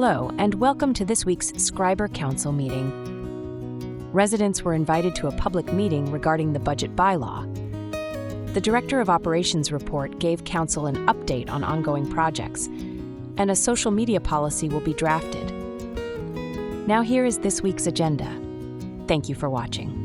Hello, and welcome to this week's Schreiber Council meeting. Residents were invited to a public meeting regarding the budget bylaw. The Director of Operations report gave Council an update on ongoing projects, and a social media policy will be drafted. Now here is this week's agenda. Thank you for watching.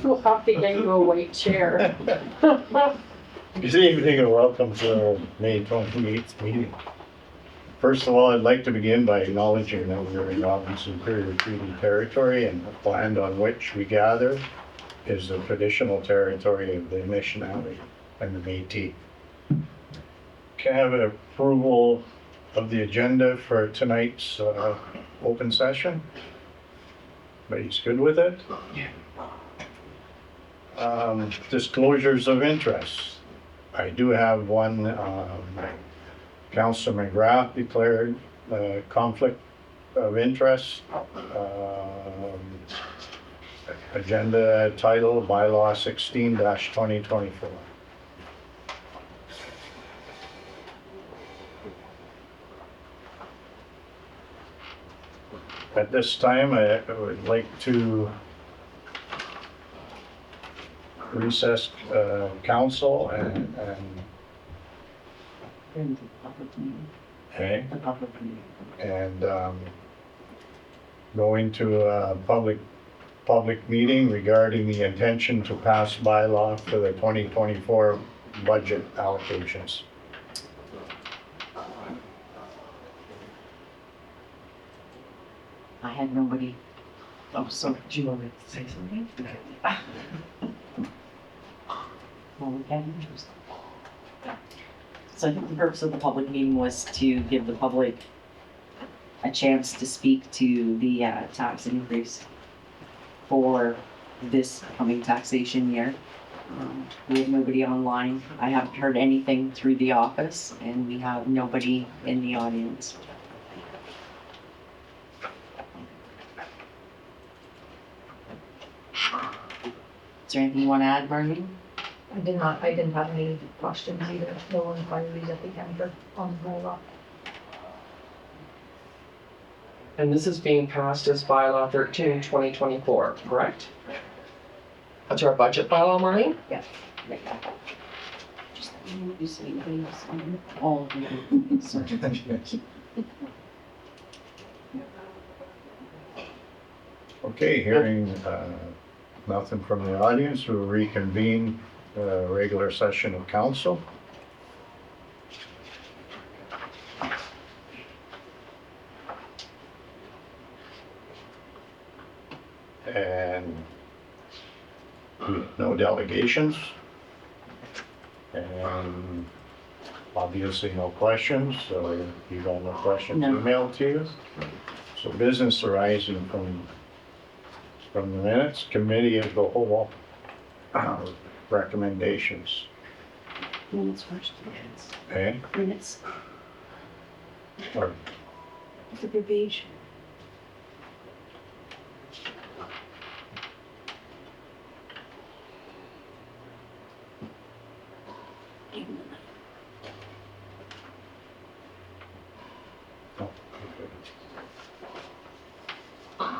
We'll have to get you a white chair. Good evening and welcome to our May 28th meeting. First of all, I'd like to begin by acknowledging that we're in Robinson Superior Treaty Territory, and the land on which we gather is the traditional territory of the Anishinaabe and the Métis. Can I have an approval of the agenda for tonight's open session? Everybody's good with it? Yeah. Disclosures of interest. I do have one. Councillor McGrath declared conflict of interest. Agenda title bylaw 16-2024. At this time, I would like to recess council and okay, and go into a public meeting regarding the intention to pass bylaw for the 2024 budget allocations. I had nobody. Oh, so do you want me to say something? Well, we can. So I think the purpose of the public meeting was to give the public a chance to speak to the tax increase for this coming taxation year. We have nobody online. I haven't heard anything through the office, and we have nobody in the audience. Is there anything you want to add, Marlene? I didn't have any questions either. No inquiries at the counter on the bylaw. And this is being passed as bylaw 13/2024, correct? That's our budget bylaw, Marlene? Yeah. Just let me know if you see anybody else on all of them. Sorry. Okay, hearing nothing from the audience, we'll reconvene the regular session of council. And no delegations. And obviously no questions, so you got no questions No. emailed to you. So business arising from the minutes, committee of the whole recommendations. Minutes first. Okay, Minutes. or The big page.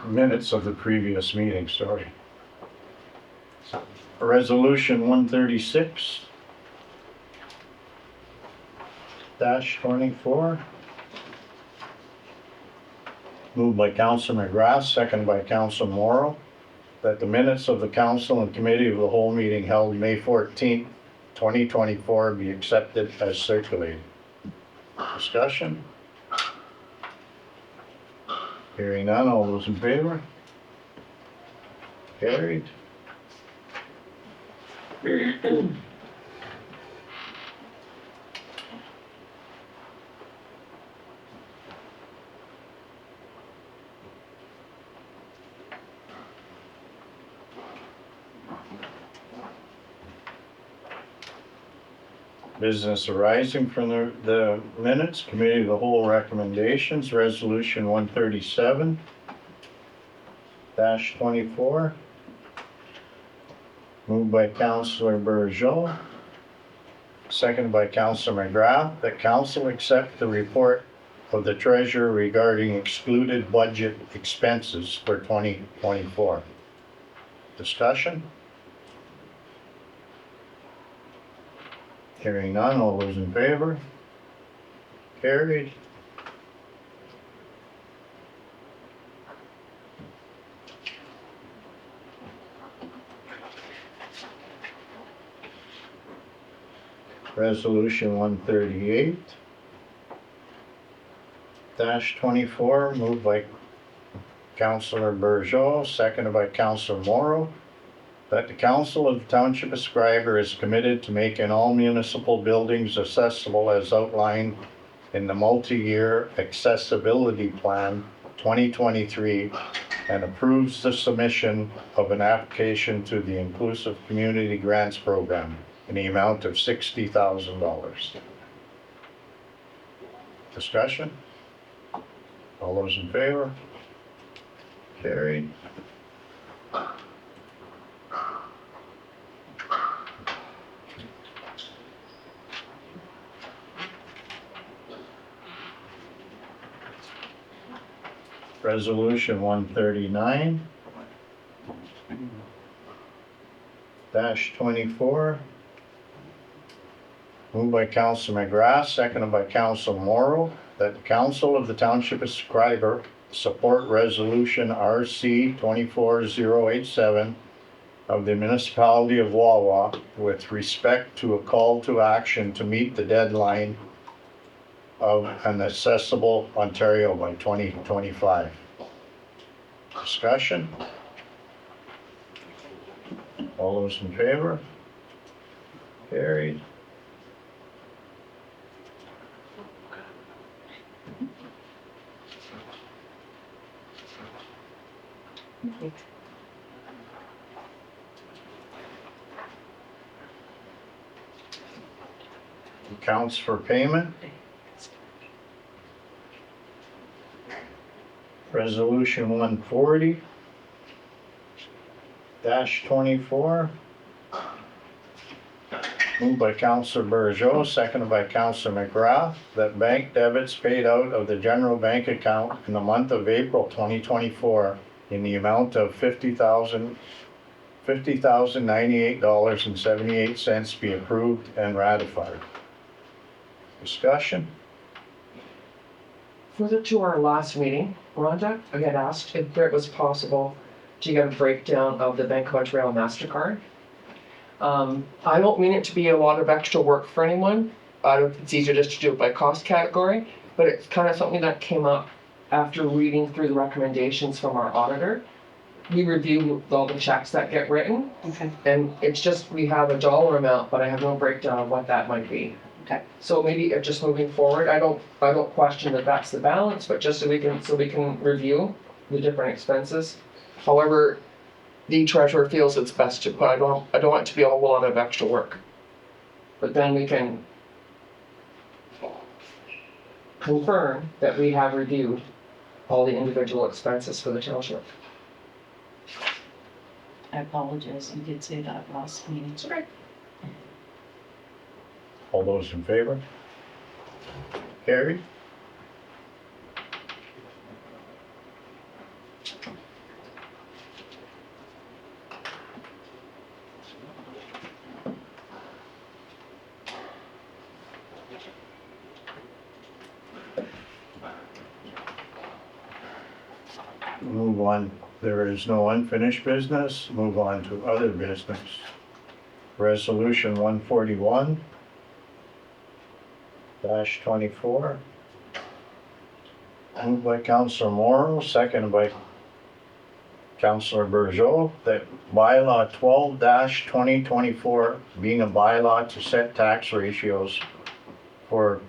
minutes of the previous meeting, sorry. Resolution 136. 24. Moved by Councilor McGrath, second by Councilor Morrow, that the minutes of the council and committee of the whole meeting held May 14th, 2024 be accepted as circulated. Discussion? Hearing none, all those in favor? Carried. Business arising from the minutes, committee of the whole recommendations, resolution 137 24. Moved by Councilor Bourgeau, seconded by Councilor McGrath, that council accept the report of the treasurer regarding excluded budget expenses for 2024. Discussion? Hearing none, all those in favor? Carried. Resolution 138 24, moved by Councilor Bourgeau, seconded by Councilor Morrow, that the Council of the Township of Schreiber is committed to making all municipal buildings accessible as outlined in the multi-year accessibility plan 2023 and approves the submission of an application to the Inclusive Community Grants Program in the amount of $60,000. Discussion? All those in favor? Carried. Resolution 139 24. Moved by Councilor McGrath, seconded by Councilor Morrow, that the Council of the Township of Schreiber support Resolution RC 24087 of the Municipality of Wawa with respect to a call to action to meet the deadline of an accessible Ontario by 2025. Discussion? All those in favor? Carried. Accounts for payment. Resolution 140 24. Moved by Councilor Bourgeau, seconded by Councilor McGrath, that bank debits paid out of the general bank account in the month of April 2024 in the amount of $50,098.78 be approved and ratified. Discussion? Further to our last meeting, Rhonda, I had asked if it was possible to get a breakdown of the Bank of Montreal MasterCard. I don't mean it to be a lot of extra work for anyone. It's easier just to do it by cost category, but it's kind of something that came up after reading through the recommendations from our auditor. We review all the checks that get written. Okay. And it's just, we have a dollar amount, but I have no breakdown of what that might be. Okay. So maybe just moving forward, I don't question that that's the balance, but just so we can review the different expenses. However, the treasurer feels it's best to put, I don't want it to be a whole lot of extra work. But then we can confirm that we have reviewed all the individual expenses for the township. I apologize, you did say that last meeting. It's okay. All those in favor? Carried. Move on, there is no unfinished business, move on to other business. Resolution 141 -24. Moved by Councillor Morrow, seconded by Councillor Burgeot, that bylaw 12-2024, being a bylaw to set tax ratios for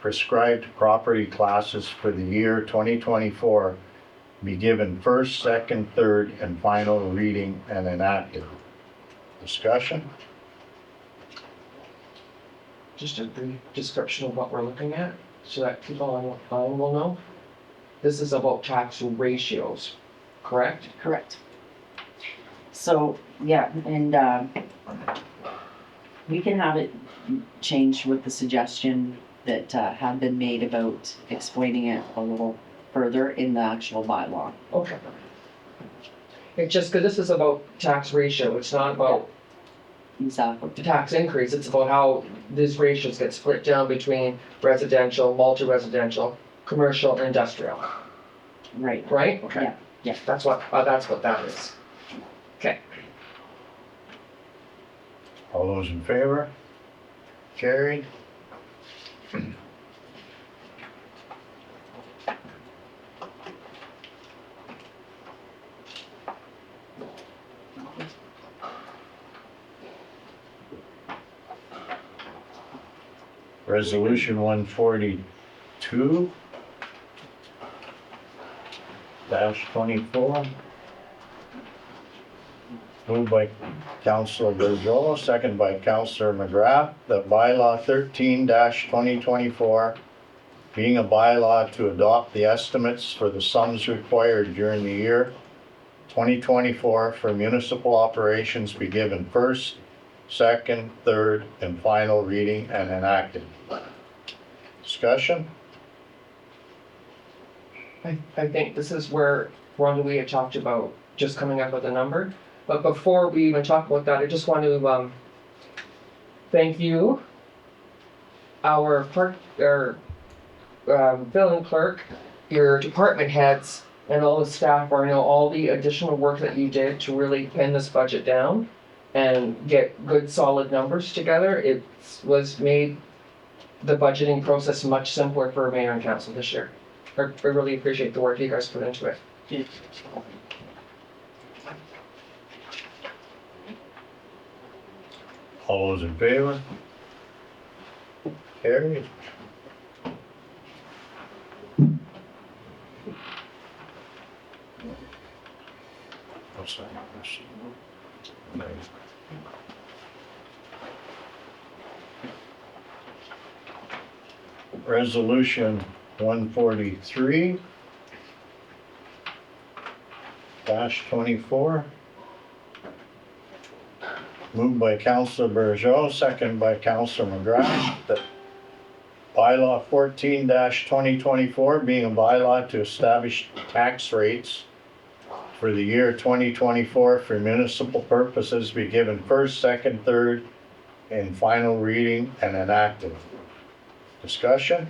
prescribed property classes for the year 2024, be given first, second, third, and final reading and enacted. Discussion? Just a brief description of what we're looking at, so that people on the phone will know. This is about tax ratios, correct? Correct. So, yeah, and, we can have it changed with the suggestion that, had been made about explaining it a little further in the actual bylaw. Okay. It's just because this is about tax ratio, it's not about Exactly. the tax increase, it's about how these ratios get split down between residential, multi-residential, commercial, and industrial, Right. right? Okay. Yeah, yeah. That's what that is. Okay. All those in favor? Carried. Resolution 142 -24. Moved by Councillor Burgeot, second by Councillor McGrath, that bylaw 13-2024, being a bylaw to adopt the estimates for the sums required during the year 2024 for municipal operations, be given first, second, third, and final reading and enacted. Discussion? I think this is where Ron Louis had talked about just coming up with a number. But before we even talk about that, I just want to thank you, our billing clerk, your department heads, and all the staff for, all the additional work that you did to really pin this budget down and get good solid numbers together. It was made the budgeting process much simpler for mayor and council this year. I really appreciate the work you guys put into it. All those in favor? Carried. What's that? Resolution 143 -24. Moved by Councillor Burgeot, second by Councillor McGrath, that bylaw 14-2024, being a bylaw to establish tax rates for the year 2024 for municipal purposes, be given first, second, third, and final reading and enacted. Discussion?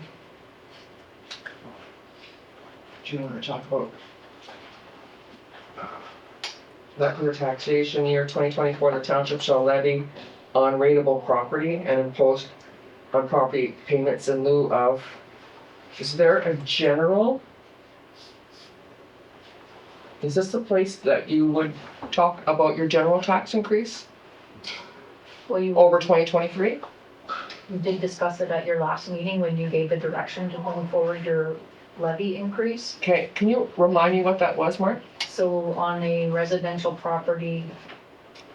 Do you want to talk about that for the taxation year 2024, the township shall levy on rateable property and impose on property payments in lieu of, is there a general? Is this the place that you would talk about your general tax increase Well, you over 2023? did discuss it at your last meeting when you gave the direction to going forward your levy increase. Okay, can you remind me what that was, Mark? So on a residential property,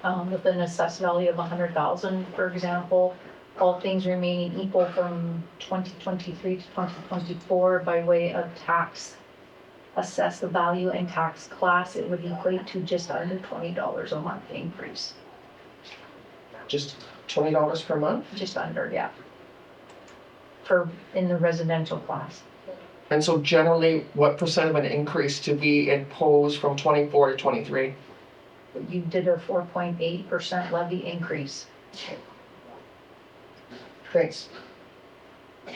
with an assessed value of 100,000, for example, all things remaining equal from 2023 to 2024 by way of tax, assess the value and tax class, it would equate to just under $20 a month increase. Just $20 per month? Just under, yeah. In the residential class. And so generally, what percent of an increase to be imposed from 24 to 23? You did a 4.8% levy increase. Thanks. Do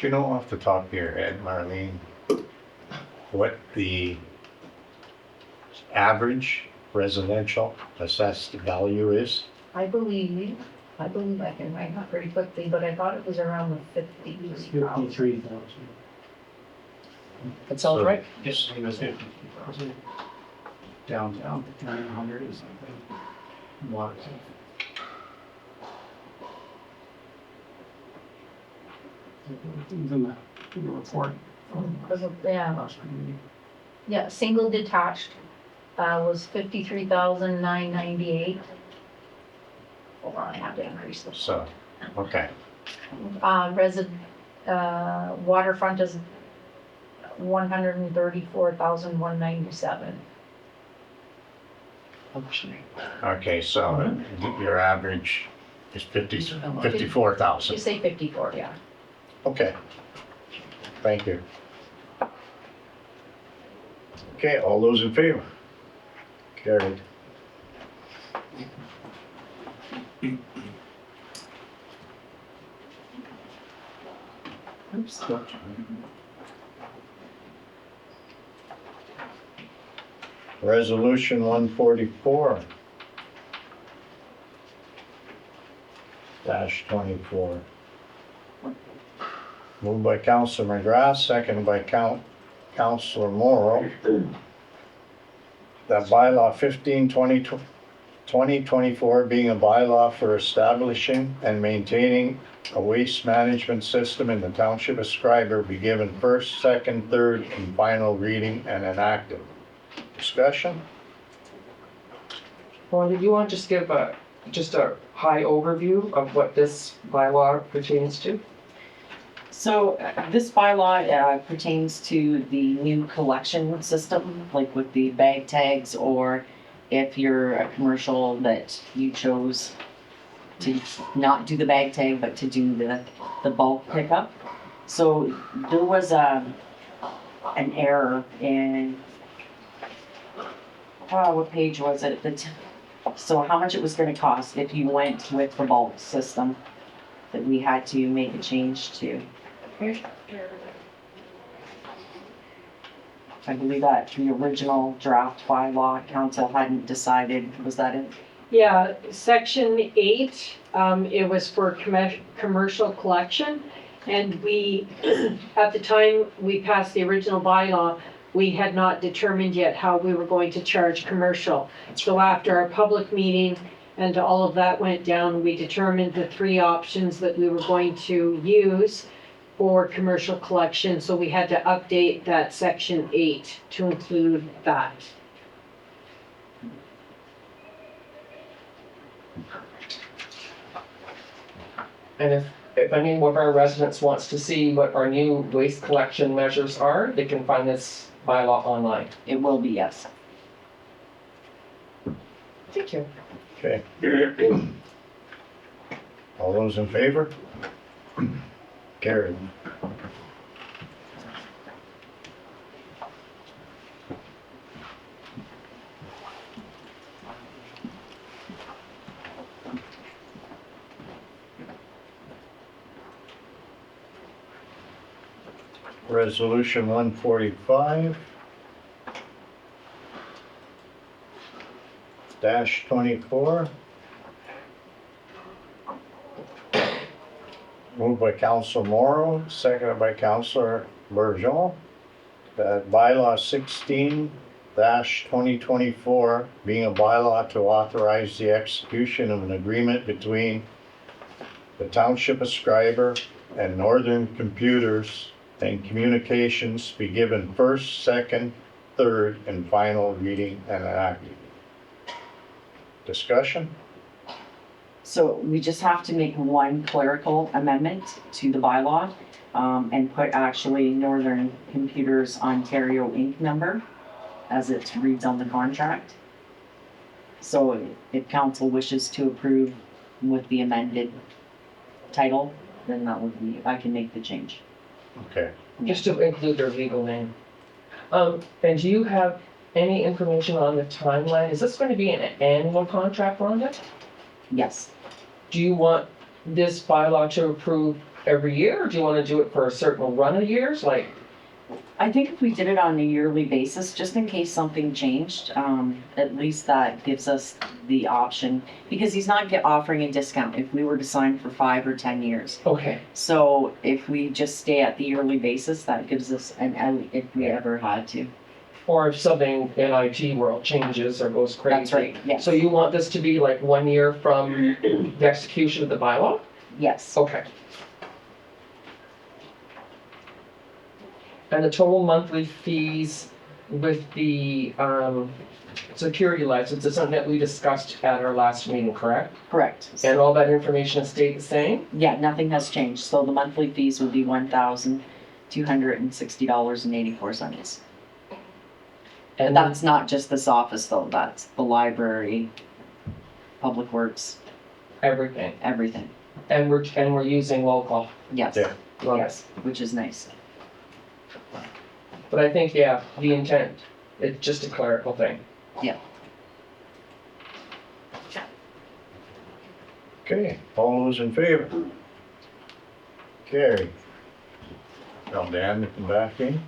you know off the top of your head, Marlene, what the average residential assessed value is? I believe I can write that pretty quickly, but I thought it was around the 50,000. 53,000. That sounds So- right. Yes, it was 50,000. Downtown, 900 is something. What? In the report. Yeah, Last meeting. yeah, single detached, was 53,998. Hold on, I have to increase this. So, okay, Waterfront is 134,197. okay, so your average is 54,000. You say 54, yeah. Okay. Thank you. Okay, all those in favor? Carried. Oops. Resolution 144 -24. Moved by Councilor McGrath, seconded by Councilor Morrow. That bylaw 2024 being a bylaw for establishing and maintaining a waste management system in the township of Schreiber be given first, second, third, and final reading and enacted. Discussion? Well, did you want to just give just a high overview of what this bylaw pertains to? So this bylaw pertains to the new collection system, like with the bag tags, or if you're a commercial that you chose to not do the bag tag, but to do the bulk pickup. So there was an error in, what page was it? So how much it was gonna cost if you went with the bulk system that we had to make a change to. I believe that the original draft bylaw council hadn't decided, was that it? Yeah, section 8, it was for commercial collection. And we, at the time we passed the original bylaw, we had not determined yet how we were going to charge commercial. So after our public meeting and all of that went down, we determined the 3 options that we were going to use for commercial collection. So we had to update that section 8 to include that. And if any of our residents wants to see what our new waste collection measures are, they can find this bylaw online. It will be, yes. Thank you. Okay. All those in favor? Carried. Resolution 145 -24. Moved by Councilor Morrow, seconded by Councilor Bourgeon. That bylaw 16-2024 being a bylaw to authorize the execution of an agreement between the Township of Schreiber and Northern Computers and Communications be given first, second, third, and final reading and enacted. Discussion? So we just have to make one clerical amendment to the bylaw, and put actually Northern Computers Ontario Inc. number as it reads on the contract. So if council wishes to approve with the amended title, then that would be, I can make the change. Okay. Just to include their legal name. And do you have any information on the timeline? Is this going to be an annual contract, Rhonda? Yes. Do you want this bylaw to approve every year, or do you want to do it for a certain run of years? Like, I think if we did it on a yearly basis, just in case something changed, at least that gives us the option, because he's not offering a discount if we were to sign for 5 or 10 years. Okay, So if we just stay at the yearly basis, that gives us an out if we ever had to. or if something in IT world changes or goes crazy. That's right, yes. So you want this to be like 1 year from the execution of the bylaw? Yes. Okay. And the total monthly fees with the security license is something that we discussed at our last meeting, correct? Correct. And all that information has stayed the same? Yeah, nothing has changed. So the monthly fees would be $1,260.84. And That's not just this office though, that's the library, Public Works, everything. everything. And we're using local. Yes, Yeah. Love it. yes, which is nice. But I think, yeah, the intent, it's just a clerical thing. Okay, all those in favor? Carried. Now Dan, you come back in.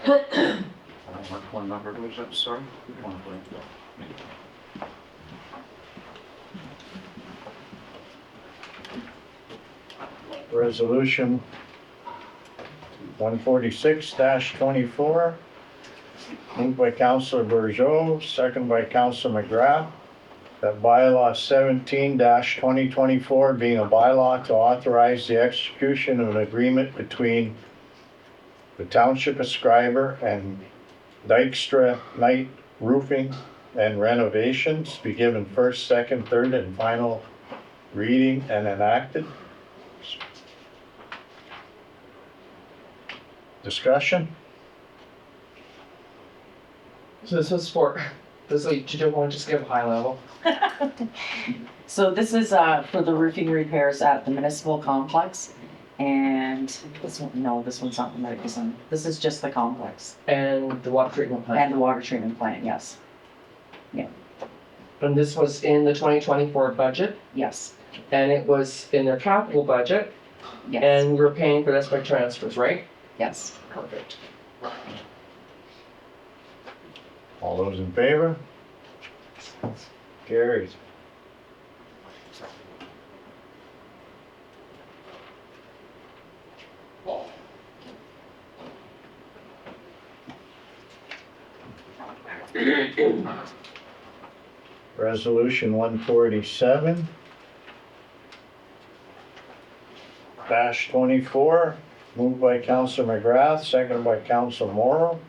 What number was that, sorry? 1.4. Resolution 146-24, moved by Councilor Bourgeau, second by Councilor McGrath, that bylaw 17-2024 being a bylaw to authorize the execution of an agreement between the Township of Schreiber and Dykstra Knight Roofing and Renovations be given first, second, third, and final reading and enacted. Discussion? So this was for, this is, you don't want to just give high level? So this is for the roofing repairs at the municipal complex. And this one, no, this one's not the medical center. This is just the complex And the water treatment plant. and the water treatment plant, yes, And this was in the 2024 budget, yes, and it was in their capital budget, yes, and we were paying for this by transfers, right? yes. Perfect. All those in favor? Carries. Resolution 147-24, moved by Councilor McGrath, seconded by Councilor Morrow.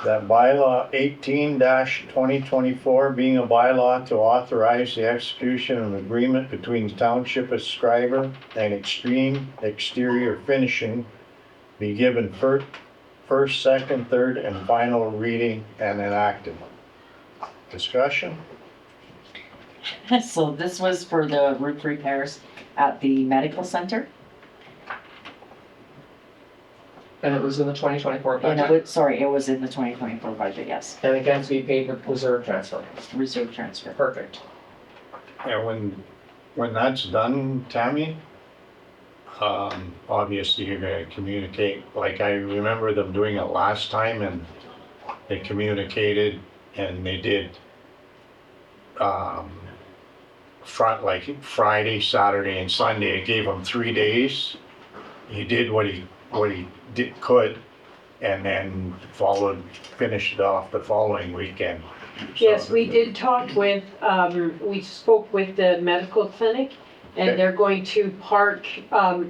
That bylaw 18-2024 being a bylaw to authorize the execution of an agreement between Township of Schreiber and Extreme Exterior Finishing be given first, second, third, and final reading and enacted. Discussion? So this was for the roof repairs at the medical center. And it was in the 2024 And budget, it was in the 2024 budget, yes, and again, to be paid with reserve transfer. reserve transfer. Perfect. And when that's done, Tammy, obviously you're gonna communicate, like I remember them doing it last time and they communicated and they did, like Friday, Saturday and Sunday, it gave him 3 days. He did what he could and then finished it off the following weekend. Yes, So- we did talk with, we spoke with the medical clinic, Okay. and they're going to park,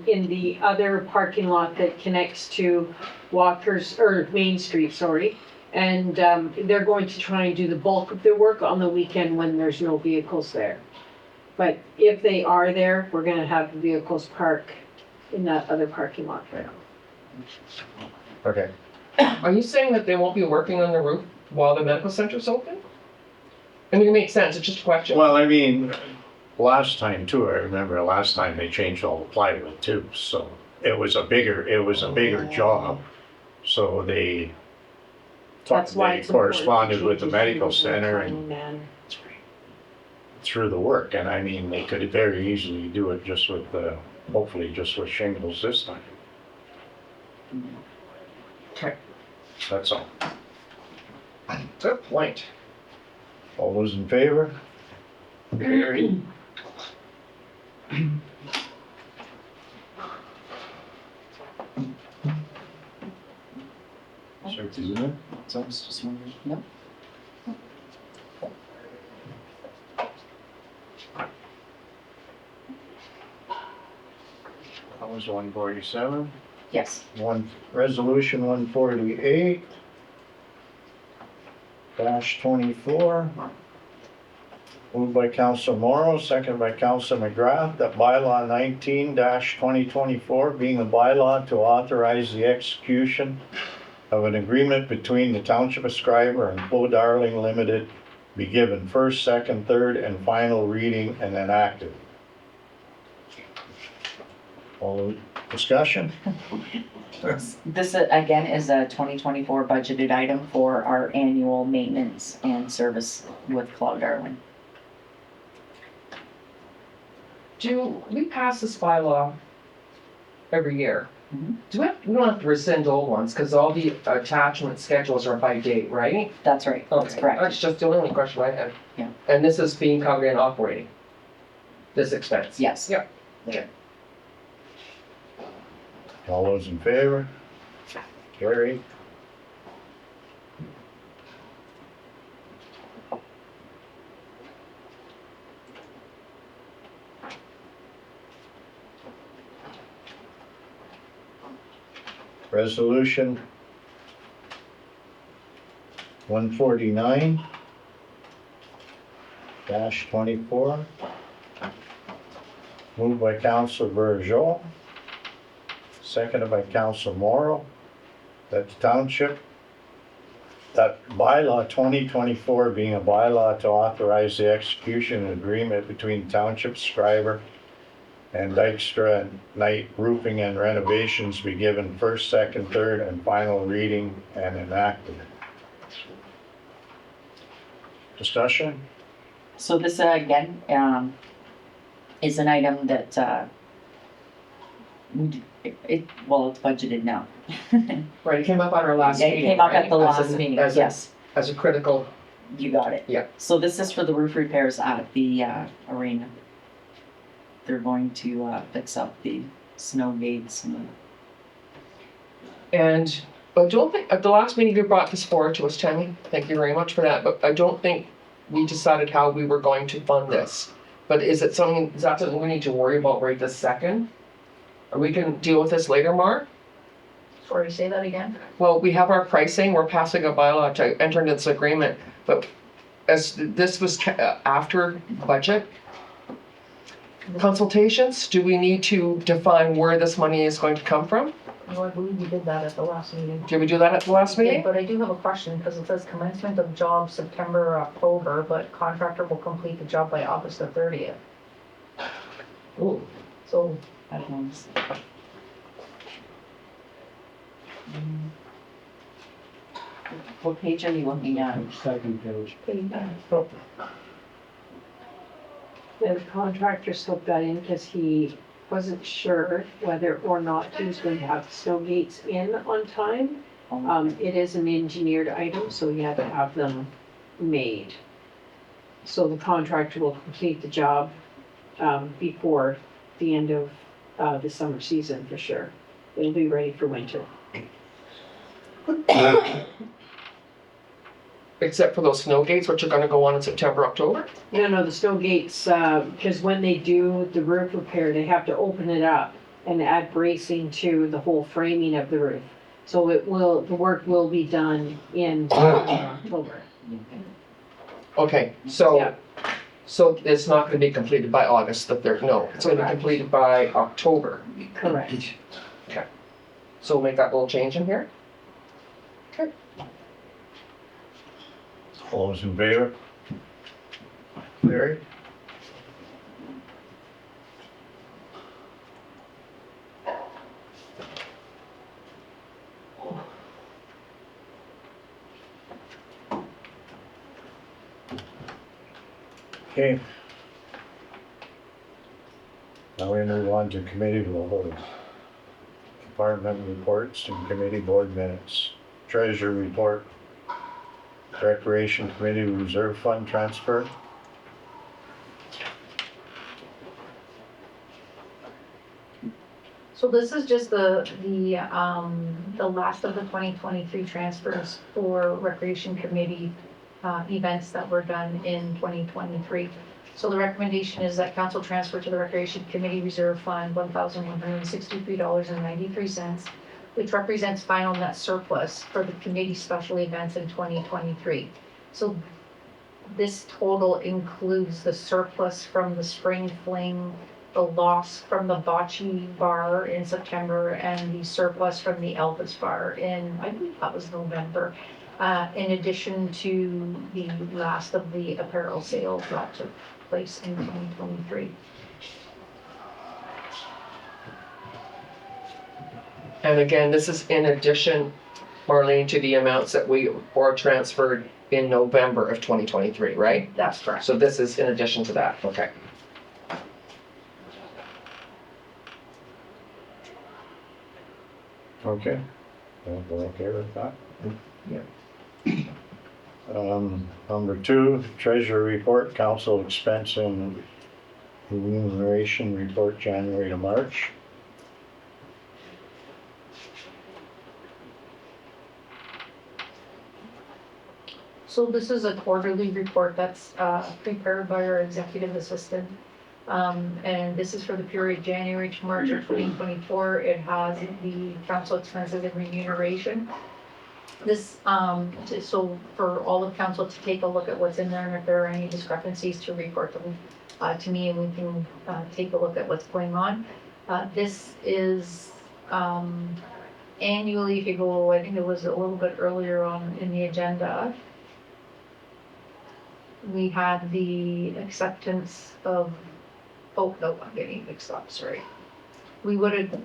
in the other parking lot that connects to Walker's, or Main Street, sorry. And, they're going to try and do the bulk of their work on the weekend when there's no vehicles there. But if they are there, we're gonna have the vehicles park in that other parking lot. Okay. Are you saying that they won't be working on the roof while the medical center's open? I mean, it makes sense, it's just a question. Well, I mean, last time too, I remember last time they changed all the plywood too, so it was a bigger job. So they That's why They it's important to corresponded with the change it medical to center a and man. through the work, and I mean, they could very easily do it just with hopefully just with shingles this time. Okay, That's all. good point. All those in favor? Carried. Sir, Susan? So I was just wondering, yep. That was 147. Yes. Resolution 148 -24. Moved by Council Morrow, second by Council McGrath, that bylaw 19-2024 being a bylaw to authorize the execution of an agreement between the Township of Schreiber and Flo Darling Limited be given first, second, third, and final reading and enacted. All discussion? This again is a 2024 budgeted item for our annual maintenance and service with Flo Darling. Do we pass this bylaw every year? Mhm. We don't have to rescind old ones, because all the attachment schedules are by date, right? That's right, that's Okay, correct. that's just the only question I had. Yeah. And this is being covered in operating, this expense? Yes. Yep. Okay. All those in favor? Carried. Resolution 149-24. Moved by Councilor Burgeot, seconded by Councilor Morrow, that the township, that bylaw 2024 being a bylaw to authorize the execution of an agreement between Township Schreiber and Dykstra and Knight Roofing and Renovations be given first, second, third, and final reading and enacted. Discussion? So this again, is an item that, well, it's budgeted now. Right, it came up on our last Yeah, meeting, it came up right? at the As last an- meeting, as a- yes, As a critical, you got it. Yeah. So this is for the roof repairs at the arena. They're going to fix up the snow gates and and I don't think, at the last meeting you brought this forward to us, Tammy, thank you very much for that, but I don't think we decided how we were going to fund this. But is that something we need to worry about right this second? Or we can deal with this later, Mark? Sorry, say that again? Well, we have our pricing, we're passing a bylaw to enter into this agreement, but as this was after budget consultations, do we need to define where this money is going to come from? No, I believe we did that at the last meeting. Did we do that at the last Yeah, meeting? but I do have a question, because it says commencement of job September or October, but contractor will complete the job by August the 30th. Ooh, So, at once. What page are you looking at? Second page. The contractor still got in because he wasn't sure whether or not he was going to have snow gates in on time. It is an engineered item, so he had to have them made. So the contractor will complete the job, before the end of, the summer season for sure. It'll be ready for winter. except for those snow gates, which are gonna go on in September, October? No, the snow gates, because when they do the roof repair, they have to open it up and add bracing to the whole framing of the roof. So the work will be done in October. Okay, Yeah. so it's not gonna be completed by August the third, no, it's gonna be Correct. completed by October. Correct. So we'll make that little change in here? All those in favor? Carried. Okay. Now we move on to committee report. Department reports and committee board minutes. Treasurer report. Recreation Committee Reserve Fund transfer. So this is just the last of the 2023 transfers for Recreation Committee events that were done in 2023. So the recommendation is that council transfer to the Recreation Committee Reserve Fund $1,163.93, which represents final net surplus for the committee special events in 2023. So this total includes the surplus from the Spring Fling, the loss from the Bocce Bar in September, and the surplus from the Elvis Bar in, I believe that was November, in addition to the last of the apparel sales that took place in 2023. And again, this is in addition, Marlene, to the amounts that we were transferred in November of 2023, right? That's correct. So this is in addition to that, okay. Okay. Okay with that? Yeah. Number 2, treasurer report, council expense and remuneration report January to March. So this is a quarterly report that's prepared by our executive assistant. And this is for the period January to March of 2024. It has the council expenses and remuneration. This, so for all of council to take a look at what's in there, and if there are any discrepancies, to report them to me, and we can take a look at what's going on. This is annually, if you go, I think it was a little bit earlier on in the agenda, we had the acceptance of, oh, no, I'm getting mixed up, sorry. We would have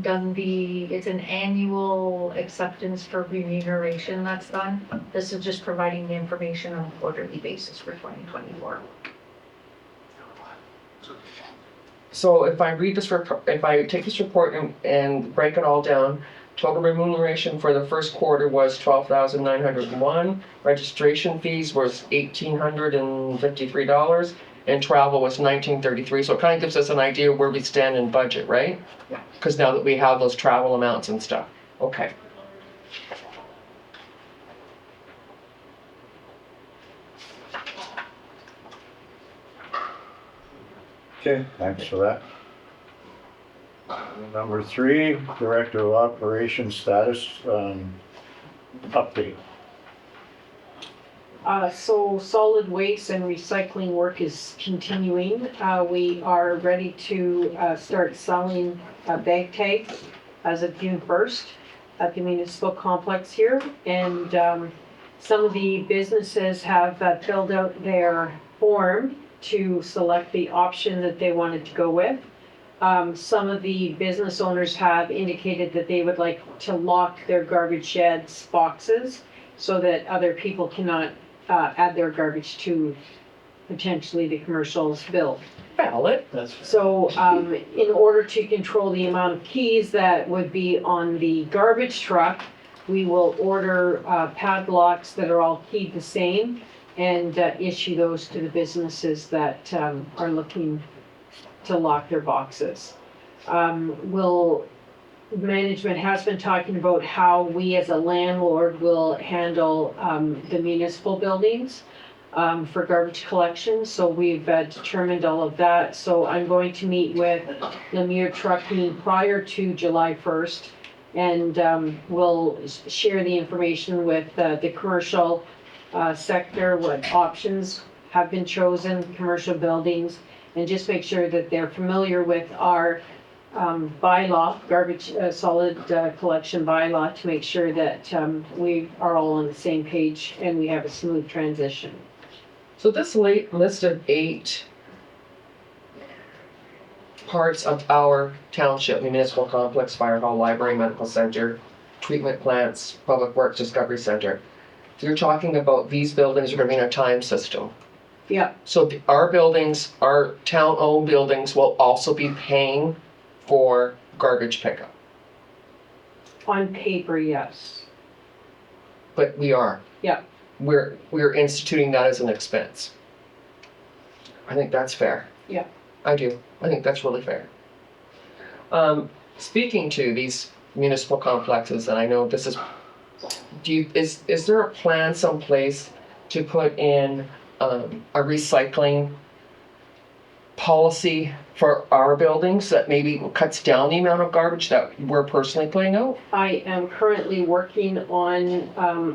done it's an annual acceptance for remuneration that's done. This is just providing the information on a quarterly basis for 2024. So if I read this report, if I take this report and break it all down, total remuneration for the first quarter was $12,901. Registration fees was $1,853, and travel was $1,933. So it kind of gives us an idea where we stand in budget, right? Yeah. Because now that we have those travel amounts and stuff. Okay. Okay, thanks for that. Number 3, director of operations status update. So solid waste and recycling work is continuing. We are ready to start selling bag tags as of June 1st at the municipal complex here. And some of the businesses have filled out their form to select the option that they wanted to go with. Some of the business owners have indicated that they would like to lock their garbage sheds boxes so that other people cannot add their garbage to potentially the commercial's bill. Valid. So in order to control the amount of keys that would be on the garbage truck, we will order padlocks that are all keyed the same and issue those to the businesses that are looking to lock their boxes. Management has been talking about how we as a landlord will handle the municipal buildings for garbage collection. So we've determined all of that. So I'm going to meet with Lemire Trucking prior to July 1st, and we'll share the information with the commercial sector, what options have been chosen, commercial buildings, and just make sure that they're familiar with our bylaw, garbage solid collection bylaw, to make sure that we are all on the same page and we have a smooth transition. So this list of 8 parts of our township, municipal complex, fire hall, library, medical center, treatment plants, public works, discovery center. So you're talking about these buildings are going to be in a time system. Yeah, So our buildings, our town-owned buildings will also be paying for garbage pickup, on paper, yes. but we are. Yeah. We're instituting that as an expense. I think that's fair. Yeah. I do. I think that's really fair. Speaking to these municipal complexes, and I know this is, is there a plan someplace to put in a recycling policy for our buildings that maybe cuts down the amount of garbage that we're personally putting out? I am currently working on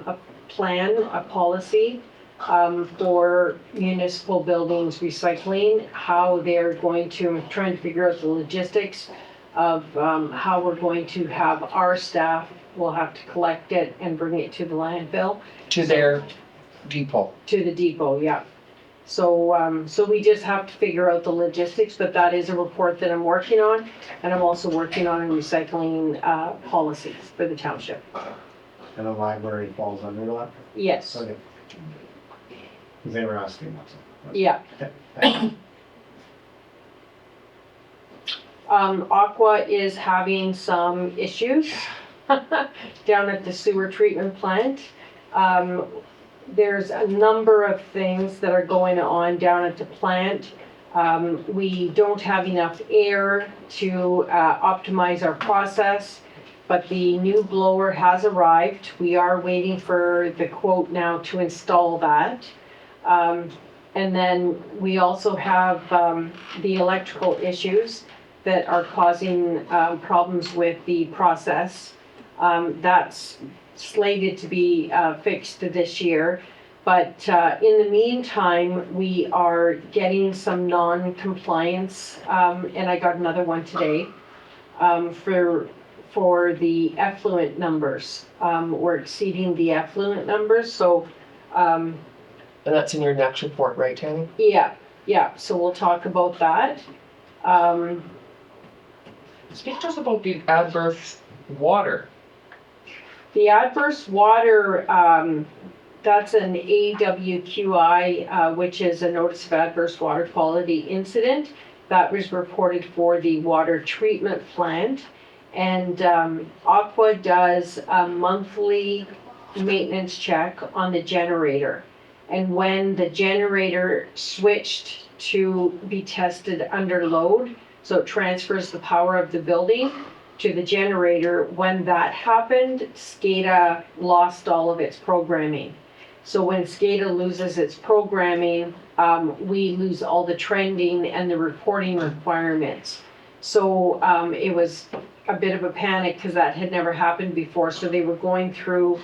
a plan, a policy for municipal buildings recycling, how they're going to, I'm trying to figure out the logistics of how we're going to have our staff will have to collect it and bring it to the landfill. To their depot. To the depot, yeah. So, so we just have to figure out the logistics, but that is a report that I'm working on. And I'm also working on a recycling policy for the township. And the library falls under that? Yes, Okay. 'Cause they were asking us. yeah. Okay, thank you. Aqua is having some issues down at the sewer treatment plant. There's a number of things that are going on down at the plant. We don't have enough air to optimize our process, but the new blower has arrived. We are waiting for the quote now to install that. And then we also have the electrical issues that are causing problems with the process. That's slated to be fixed this year. But in the meantime, we are getting some non-compliance, and I got another one today, for the effluent numbers. We're exceeding the effluent numbers, so And that's in your next report, right, Tammy? yeah, so we'll talk about that. Speak to us about the adverse water. The adverse water, that's an AWQI, which is a notice of adverse water quality incident. That was reported for the water treatment plant. And Aqua does a monthly maintenance check on the generator. And when the generator switched to be tested under load, so it transfers the power of the building to the generator, when that happened, SCADA lost all of its programming. So when SCADA loses its programming, we lose all the trending and the reporting requirements. So it was a bit of a panic because that had never happened before. So they were going through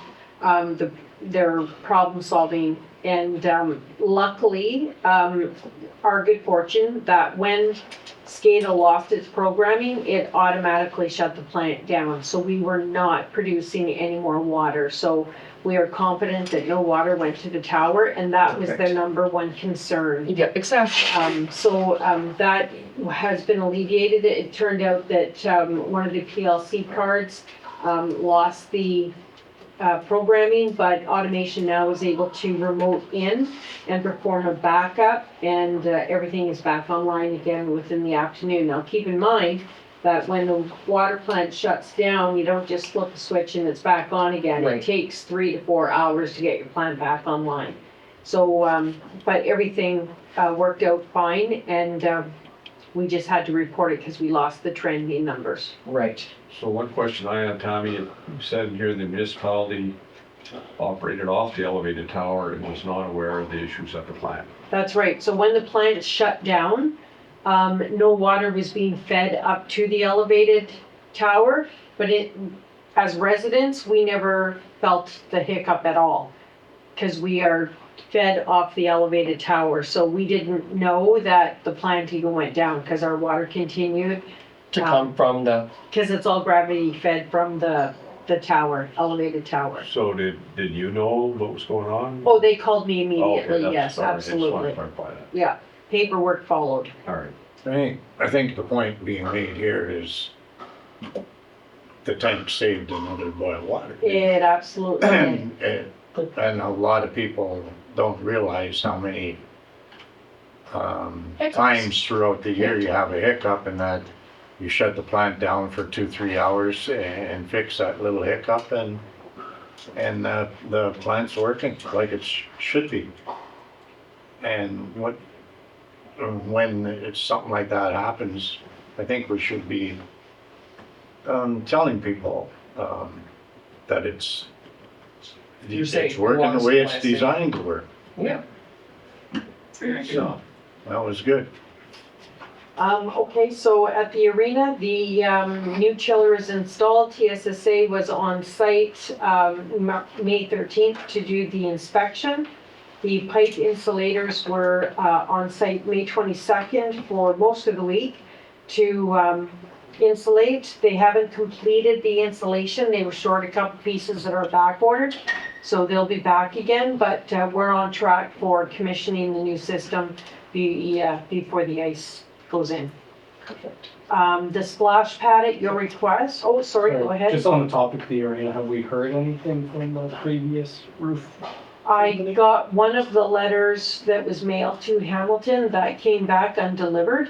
their problem solving, and luckily, our good fortune that when SCADA lost its programming, it automatically shut the plant down. So we were not producing any more water. So we are confident that no water went to the tower, and that was their number one concern. Yeah, exactly. So that has been alleviated. It turned out that one of the PLC cards lost the programming, but automation now is able to remote in and perform a backup, and everything is back online again within the afternoon. Now keep in mind that when the water plant shuts down, you don't just flip a switch and it's back on again. Right. It takes 3 to 4 hours to get your plant back online. So, but everything worked out fine, and we just had to report it because we lost the trending numbers. Right. So one question I had, Tommy, you said in here the municipality operated off the elevated tower and was not aware of the issues at the plant. That's right. So when the plant shut down, no water was being fed up to the elevated tower, but as residents, we never felt the hiccup at all because we are fed off the elevated tower. So we didn't know that the plant even went down because our water continued. To come from the, Because it's all gravity fed from the tower, elevated tower. So did you know what was going on? Oh, they called me Oh, okay, immediately, that's- yes, sorry, I just wanted to absolutely. clarify that. Yeah, paperwork followed. All right. I think the point being made here is the tank saved another boil of water. It absolutely did. And a lot of people don't realize how many times throughout the year you have a hiccup and that you shut the plant down for 2-3 hours and fix that little hiccup and the plant's working like it should be. And when it's something like that happens, I think we should be telling people that it's You're saying it's working water the way it's supply is safe. designed to work. Yeah. So that was good. Okay, so at the arena, the new chiller is installed. TSSA was on site May 13th to do the inspection. The pipe insulators were on site May 22nd for most of the week to insulate. They haven't completed the installation. They were short a couple pieces that are back ordered. So they'll be back again, but we're on track for commissioning the new system before the ice goes in. The splash pad at your request, oh, sorry, go ahead. Just on the topic of the arena, have we heard anything from the previous roof? I got one of the letters that was mailed to Hamilton that came back undelivered,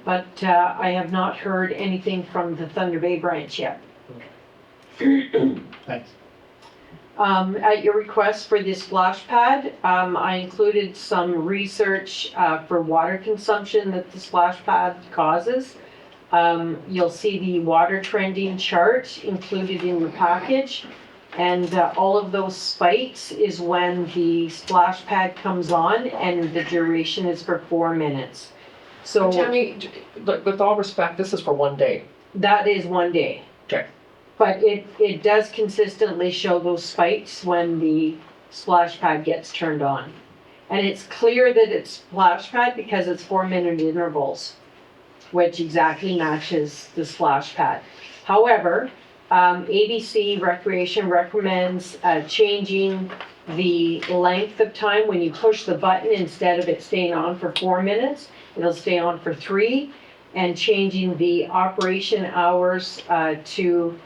but I have not heard anything from the Thunder Bay branch yet. Thanks. At your request for this splash pad, I included some research for water consumption that the splash pad causes. You'll see the water trending chart included in the package. And all of those spikes is when the splash pad comes on and the duration is for 4 minutes. So Tammy, with all respect, this is for one day. that is 1 day. Okay. But it does consistently show those spikes when the splash pad gets turned on. And it's clear that it's splash pad because it's 4-minute intervals, which exactly matches the splash pad. However, ABC Recreation recommends changing the length of time when you push the button. Instead of it staying on for 4 minutes, it'll stay on for 3, and changing the operation hours to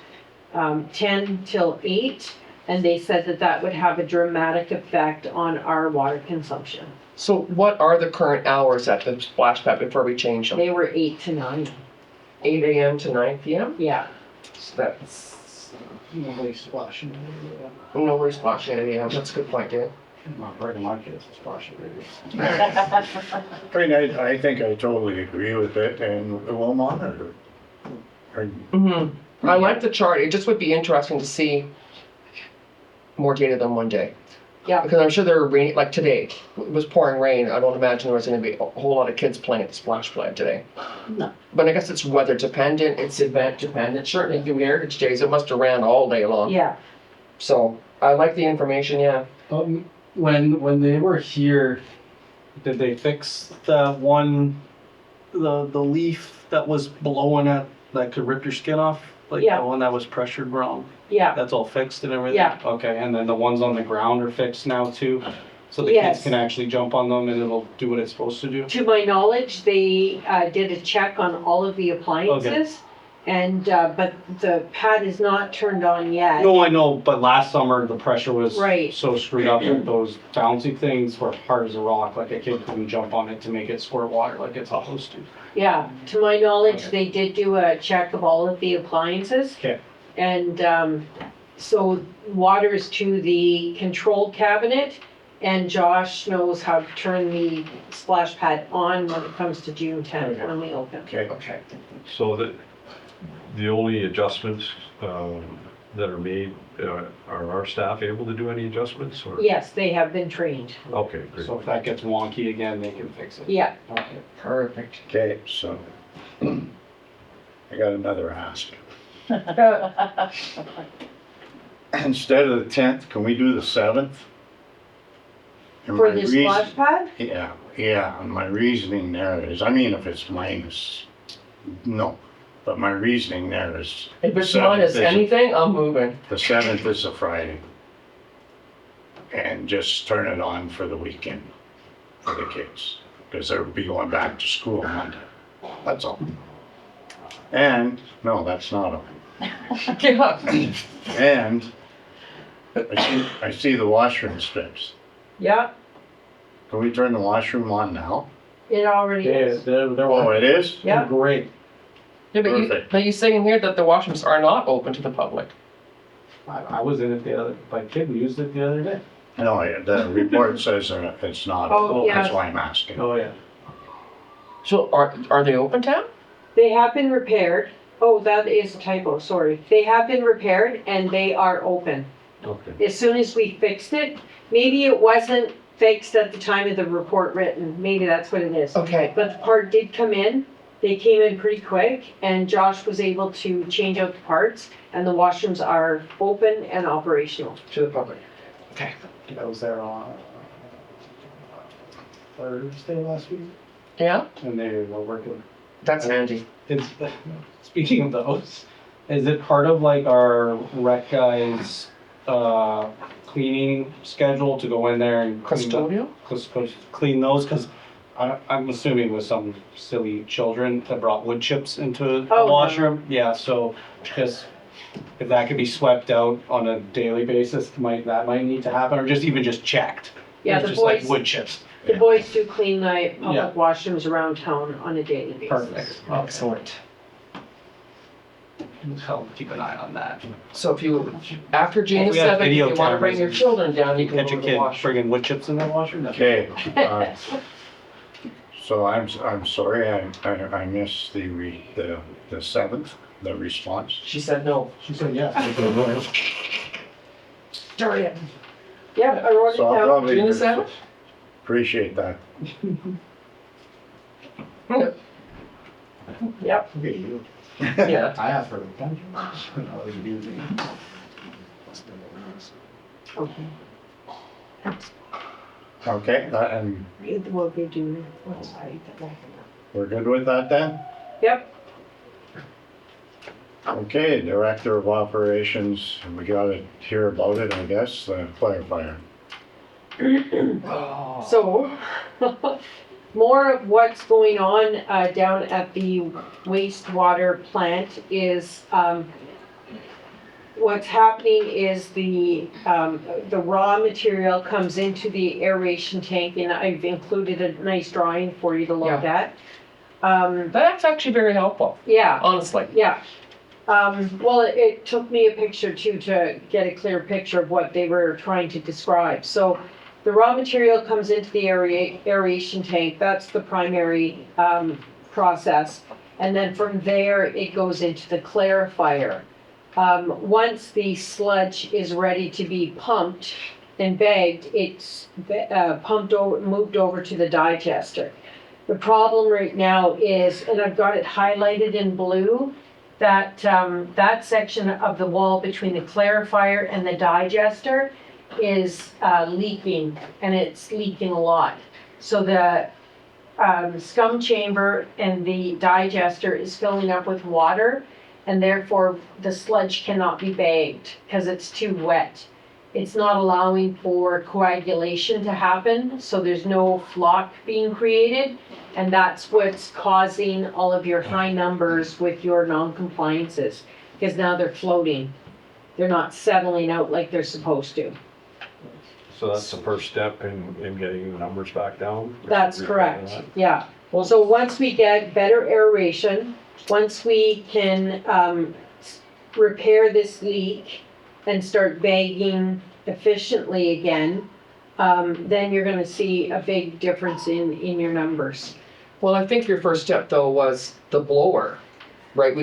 10 till 8, and they said that that would have a dramatic effect on our water consumption. So what are the current hours at the splash pad before we change them? They were 8 to 9. 8 a.m. to 9 p.m.? Yeah. So that's Nobody splashing. nowhere splashing at 8 a.m. That's a good point, Dan. Not right in my case, it's splashing. I mean, I think I totally agree with it and we'll monitor it. I like the chart. It just would be interesting to see more data than 1 day. Yeah. Because I'm sure there are rain, like today, it was pouring rain. I don't imagine there was going to be a whole lot of kids playing at the splash pad today. No. But I guess it's weather dependent, it's event dependent. Certainly during Heritage Days, it must have ran all day long. Yeah. So I like the information, yeah. When they were here, did they fix that one, the leaf that was blowing at, that could rip your skin off? Like Yeah. the one that was pressured wrong? Yeah. That's all fixed and everything? Yeah. Okay, and then the ones on the ground are fixed now too? So the Yes. kids can actually jump on them and it'll do what it's supposed to do? To my knowledge, they did a check on all of the appliances. And, but the pad is not turned on yet. No, I know, but last summer the pressure was Right. so screwed up that those bouncy things were hard as a rock, like a kid couldn't jump on it to make it squirt water like it's supposed to. Yeah, to my knowledge, Okay. they did do a check of all of the appliances. Okay. And, so water is to the control cabinet, and Josh knows how to turn the splash pad on when it comes to June 10th Okay. when we open. Okay. Okay. So the only adjustments that are made, are our staff able to do any adjustments or? Yes, they have been trained. Okay, great. So if that gets wonky again, they can fix it? Yeah, Okay. Perfect. Okay, so I got another ask. Instead of the 10th, can we do the 7th? And for my the reason- splash pad? Yeah, and my reasoning there is, I mean, if it's minus, no. But my reasoning there is. If it's the 7th minus is a- anything, I'm moving. The 7th is a Friday. And just turn it on for the weekend for the kids, because they'll be going back to school Monday. That's all. And, no, that's not all. Yeah. And I see the washroom strips. Yeah, Can we turn the washroom on now? It already is. They're Oh, it is? Yeah. great. Yeah, Perfect. but you saying here that the washrooms are not open to the public. I was in it my kid used it the other day. No, the report says it's not. Oh, yeah. That's why I'm asking. Oh, yeah. So are they open, Tam? They have been repaired. Oh, that is a typo, sorry. They have been repaired and they are open. Okay. As soon as we fixed it, maybe it wasn't fixed at the time of the report written, maybe that's what it is. Okay. But the part did come in, they came in pretty quick, and Josh was able to change out the parts, and the washrooms are open and operational. To the public. Okay. I was there on Thursday last week, Yeah, and they were working. that's handy. It's, speaking of those, is it part of like our rec guys, cleaning schedule to go in there and Custodial? clean those? Cause I'm assuming with some silly children that brought wood chips into the Oh, no. washroom. Yeah, so just, if that could be swept out on a daily basis, that might need to happen, or even just checked. Yeah, It's the just like boys, wood chips. the boys do clean the Yeah. public washrooms around town on a daily basis. Perfect. Excellent. So keep an eye on that. So if you, after June If we have 7th, if video you wanna bring cameras your and children down, you can Catch go a to the kid washroom. friggin' wood chips in their washroom. Okay, so I'm sorry, I missed the 7th, the response. She said no. She said yes. Darn it. Yeah, I wrote it So I'll down. probably June the 7th? appreciate that. Yep. Okay, you. Yeah. I asked for the Okay, and It will be due. What's that? we're good with that then? Yep. Okay, Director of Operations, we gotta hear about it, I guess, the clarifier. Oh. So, more of what's going on down at the wastewater plant is, what's happening is the raw material comes into the aeration tank, and I've included a nice drawing for you to look at. That's actually very helpful, Yeah, honestly. yeah. Well, it took me a picture too to get a clear picture of what they were trying to describe. So the raw material comes into the aeration tank, that's the primary process. And then from there, it goes into the clarifier. Once the sludge is ready to be pumped and bagged, it's moved over to the digester. The problem right now is, and I've got it highlighted in blue, that that section of the wall between the clarifier and the digester is leaking, and it's leaking a lot. So the scum chamber and the digester is filling up with water, and therefore the sludge cannot be bagged because it's too wet. It's not allowing for coagulation to happen, so there's no flock being created, and that's what's causing all of your high numbers with your non-compliances, because now they're floating. They're not settling out like they're supposed to. So that's the first step in getting the numbers back down? That's correct, yeah. So once we get better aeration, once we can repair this leak and start bagging efficiently again, then you're gonna see a big difference in your numbers. Well, I think your first step though was the blower, right?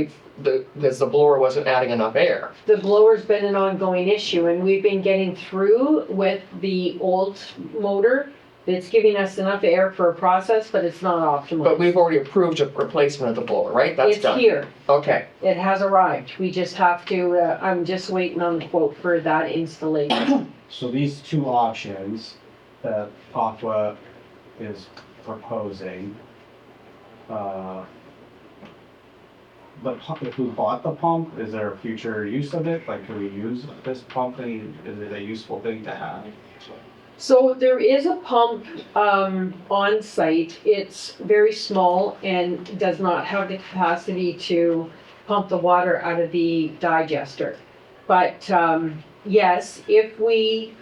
Because the blower wasn't adding enough air. The blower's been an ongoing issue, and we've been getting through with the old motor that's giving us enough air for a process, but it's not optimal. But we've already approved a replacement of the blower, right? That's done. It's here. Okay. It has arrived. We just have to, I'm just waiting on the quote for that installation. So these two options that Aqua is proposing, if we bought the pump, is there a future use of it? Like, can we use this pump and is it a useful thing to have? So there is a pump on site. It's very small and does not have the capacity to pump the water out of the digester. But yes, if we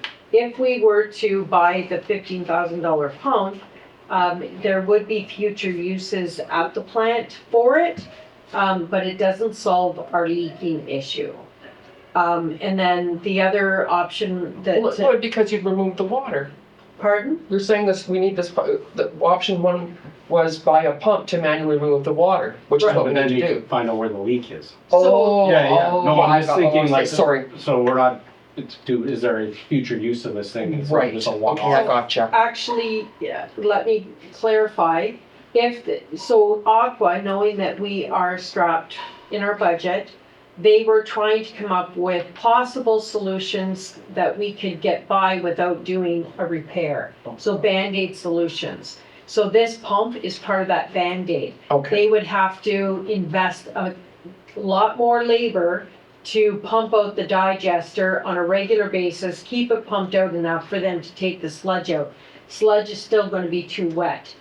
were to buy the $15,000 pump, There would be future uses at the plant for it, but it doesn't solve our leaking issue. And then the other option Well, it that, would because you'd remove the water. pardon? You're saying this, we need this, the option one was buy a pump to manually remove the water, which is Right. what we But need then to you do. can find out where the leak is. Oh, Yeah, yeah. No, I'm just thinking okay, like, sorry. so we're not, is there a future use of this thing? It's Right, just a okay, one-off. I gotcha. Actually, yeah, let me clarify. So Aqua, knowing that we are strapped in our budget, they were trying to come up with possible solutions that we could get by without doing a repair. So Band-Aid solutions. So this pump is part of that Band-Aid. Okay, They would have to invest a lot more labor to pump out the digester on a regular basis, keep it pumped out enough for them to take the sludge out. Sludge is still gonna be too wet.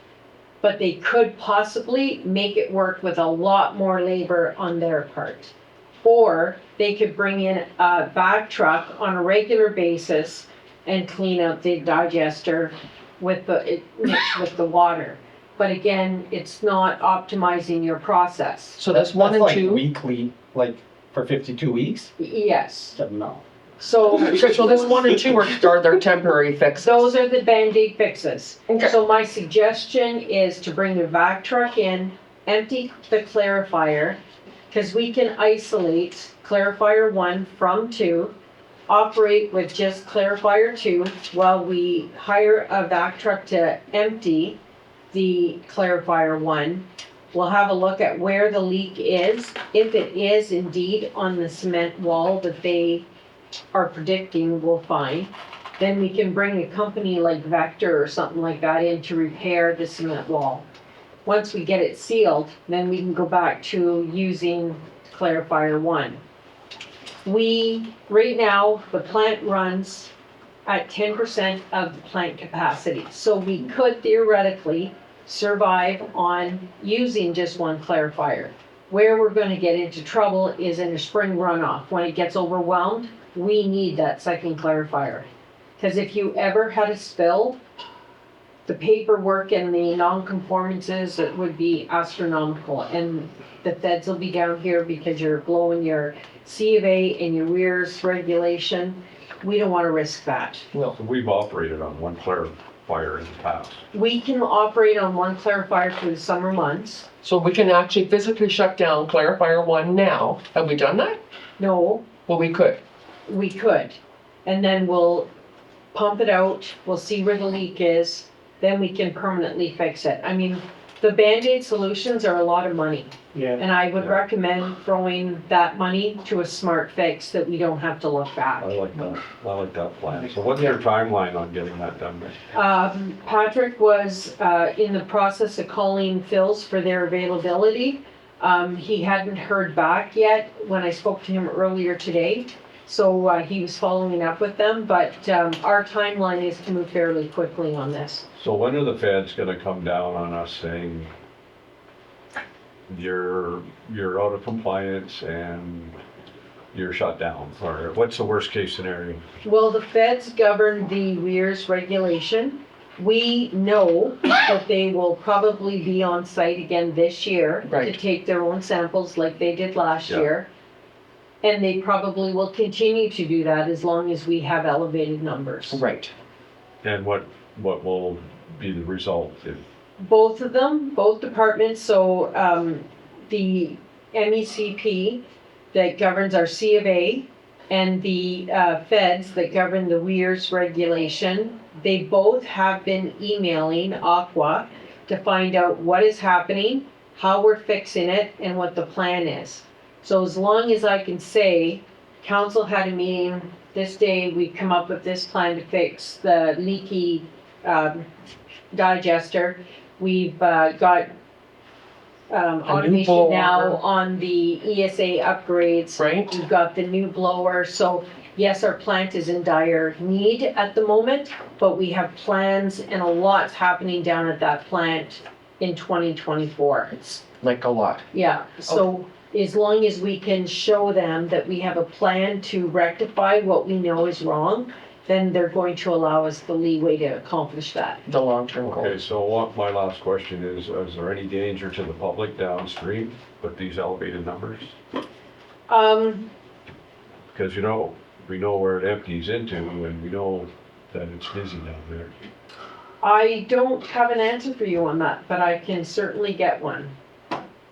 But they could possibly make it work with a lot more labor on their part. Or they could bring in a back truck on a regular basis and clean up the digester mixed with the water. But again, it's not optimizing your process. so that's one and like two. weekly, like for 52 weeks? Yes, No. so Okay, so this one and two are their temporary fixes. those are the Band-Aid fixes. Okay. So my suggestion is to bring the vac truck in, empty the clarifier, because we can isolate clarifier 1 from 2, operate with just clarifier 2 while we hire a vac truck to empty the clarifier 1. We'll have a look at where the leak is. If it is indeed on the cement wall that they are predicting we'll find, then we can bring a company like Vector or something like that in to repair the cement wall. Once we get it sealed, then we can go back to using clarifier 1. Right now, the plant runs at 10% of the plant capacity. So we could theoretically survive on using just one clarifier. Where we're gonna get into trouble is in a spring runoff. When it gets overwhelmed, we need that second clarifier. Because if you ever had a spill, the paperwork and the non-conformances, it would be astronomical. And the feds will be down here because you're blowing your C of A and your weirs regulation. We don't wanna risk that. No. So we've operated on one clarifier in the past. We can operate on one clarifier through the summer months. So we can actually physically shut down clarifier 1 now. Have we done that? No, Well, we could. we could. And then we'll pump it out, we'll see where the leak is, then we can permanently fix it. I mean, the Band-Aid solutions are a lot of money. Yeah. And I would Yeah. recommend throwing that money to a smart fix that we don't have to look back. I like that plan. So what's your timeline on getting that done? Patrick was in the process of calling Phil's for their availability. He hadn't heard back yet when I spoke to him earlier today. So he was following up with them, but our timeline is to move fairly quickly on this. So when are the feds gonna come down on us saying you're out of compliance and you're shut down? Or what's the worst case scenario? Well, the feds govern the weirs regulation. We know that they will probably be on site again this year to Right. take their own samples like they did last Yeah. year. And they probably will continue to do that as long as we have elevated numbers. Right. And what will be the result? Both of them, both departments, so the MECP that governs our C of A and the feds that govern the weirs regulation, they both have been emailing Aqua to find out what is happening, how we're fixing it, and what the plan is. So as long as I can say, council had a meeting this day, we come up with this plan to fix the leaky digester. We've got automation now blower. on the ESA upgrades. Right. We've got the new blower, so yes, our plant is in dire need at the moment, but we have plans and a lot's happening down at that plant in 2024. Like a lot. Yeah, so as long as we can show them that we have a plan to rectify what we know is wrong, then they're going to allow us the leeway to accomplish that. The long-term goal. Okay, so what, my last question is there any danger to the public downstream with these elevated numbers? Because you know, we know where it empties into and we know that it's busy down there. I don't have an answer for you on that, but I can certainly get one.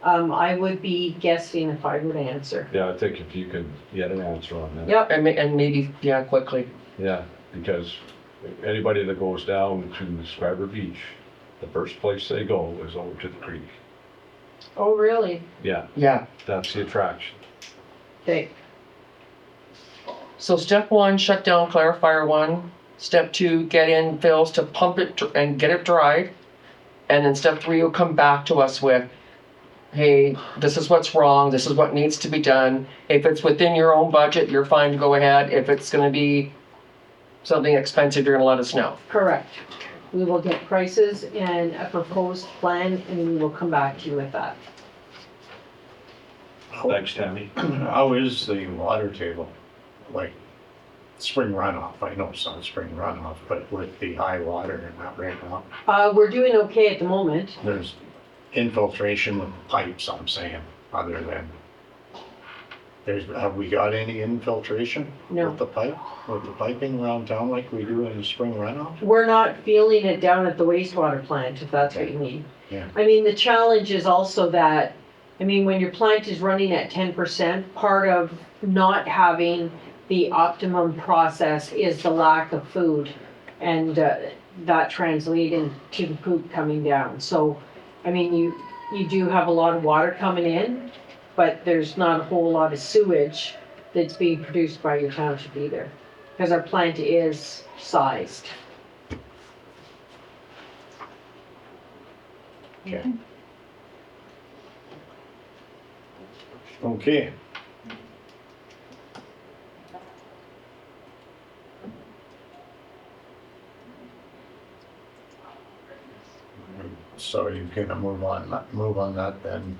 I would be guessing if I would answer. Yeah, I think if you could get an answer on that. Yep, And maybe, yeah, quickly. Yeah, because anybody that goes down to Schreiber Beach, the first place they go is over to the creek. oh, really? Yeah, Yeah. that's the attraction. Okay, So step one, shut down clarifier one. Step two, get in fills to pump it and get it dried. And then step three will come back to us with, hey, this is what's wrong, this is what needs to be done. If it's within your own budget, you're fine to go ahead. If it's gonna be something expensive, you're gonna let us know. correct. We will get prices and a proposed plan, and we will come back to you with that. Thanks, Tammy. How is the water table? Like spring runoff? I know it's not spring runoff, but with the high water and that right now, We're doing okay at the moment. there's infiltration with pipes, I'm saying, other than. Have we got any infiltration? No. With the piping around town like we do in the spring runoff? We're not feeling it down at the wastewater plant, if that's what you mean. Yeah. I mean, the challenge is also that, I mean, when your plant is running at 10%, part of not having the optimum process is the lack of food. And that translating to the poop coming down. So, I mean, you do have a lot of water coming in, but there's not a whole lot of sewage that's being produced by your township either. Because our plant is sized. Okay. Okay. So you can move on that then.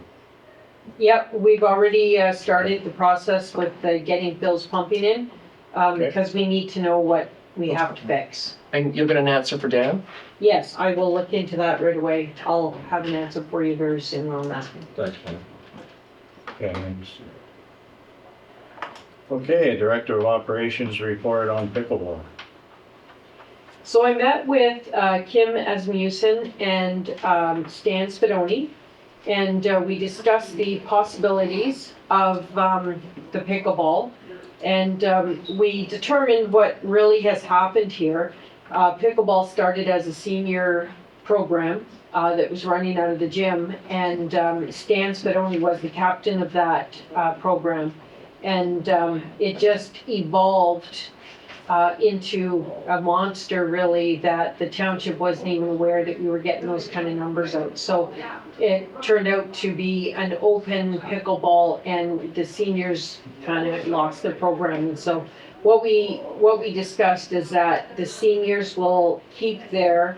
Yep, we've already started the process with getting bills pumping in, Okay. because we need to know what we have to fix. And you'll get an answer for Dan? Yes, I will look into that right away. I'll have an answer for you very soon on that. Thanks, Tammy. Okay, thanks. Okay, Director of Operations report on pickleball. So I met with Kim Asmussen and Stan Spadoni, and we discussed the possibilities of the pickleball. And we determined what really has happened here. Pickleball started as a senior program that was running out of the gym, and Stan Spadoni was the captain of that program. And it just evolved into a monster, really, that the township wasn't even aware that we were getting those kind of numbers out. So it turned out to be an open pickleball, and the seniors kind of lost their program. And so what we discussed is that the seniors will keep their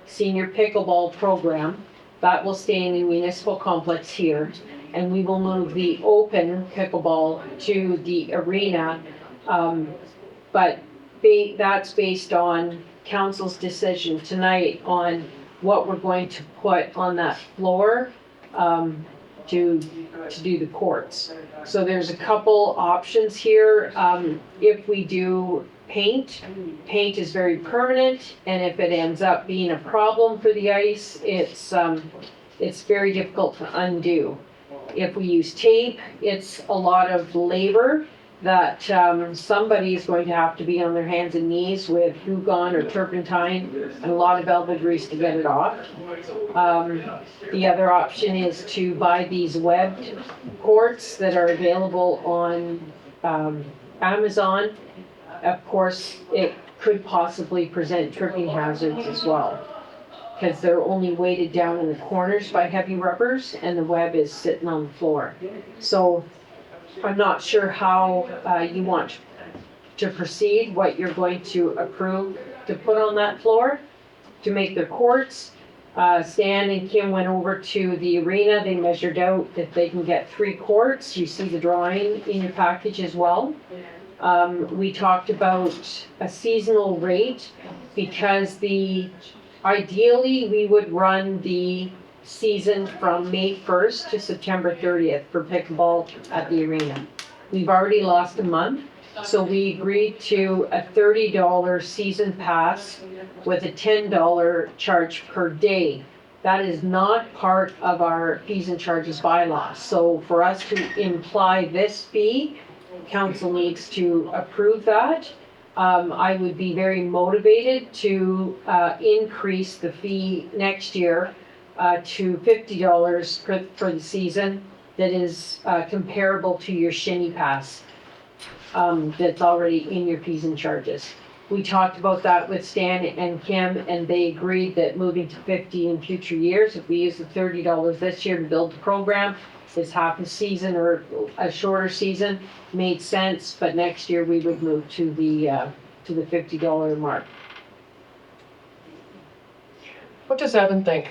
senior pickleball program. That will stay in the municipal complex here, and we will move the open pickleball to the arena. But that's based on council's decision tonight on what we're going to put on that floor to do the courts. So there's a couple options here. If we do paint is very permanent, and if it ends up being a problem for the ice, it's very difficult to undo. If we use tape, it's a lot of labor that somebody is going to have to be on their hands and knees with glue gun or turpentine and a lot of elbow grease to get it off. The other option is to buy these webbed courts that are available on Amazon. Of course, it could possibly present tripping hazards as well, because they're only weighted down in the corners by heavy rubbers and the web is sitting on the floor. So I'm not sure how you want to proceed, what you're going to approve to put on that floor to make their courts. Stan and Kim went over to the arena. They measured out that they can get 3 courts. You see the drawing in your package as well. We talked about a seasonal rate because ideally, we would run the season from May 1st to September 30th for pickleball at the arena. We've already lost a month, so we agreed to a $30 season pass with a $10 charge per day. That is not part of our fees and charges bylaw. So for us to imply this fee, council needs to approve that. I would be very motivated to increase the fee next year to $50 for the season that is comparable to your shinny pass that's already in your fees and charges. We talked about that with Stan and Kim, and they agreed that moving to 50 in future years, if we use the $30 this year to build the program, it's half a season or a shorter season, made sense, but next year we would move to the $50 mark. What does Evan think?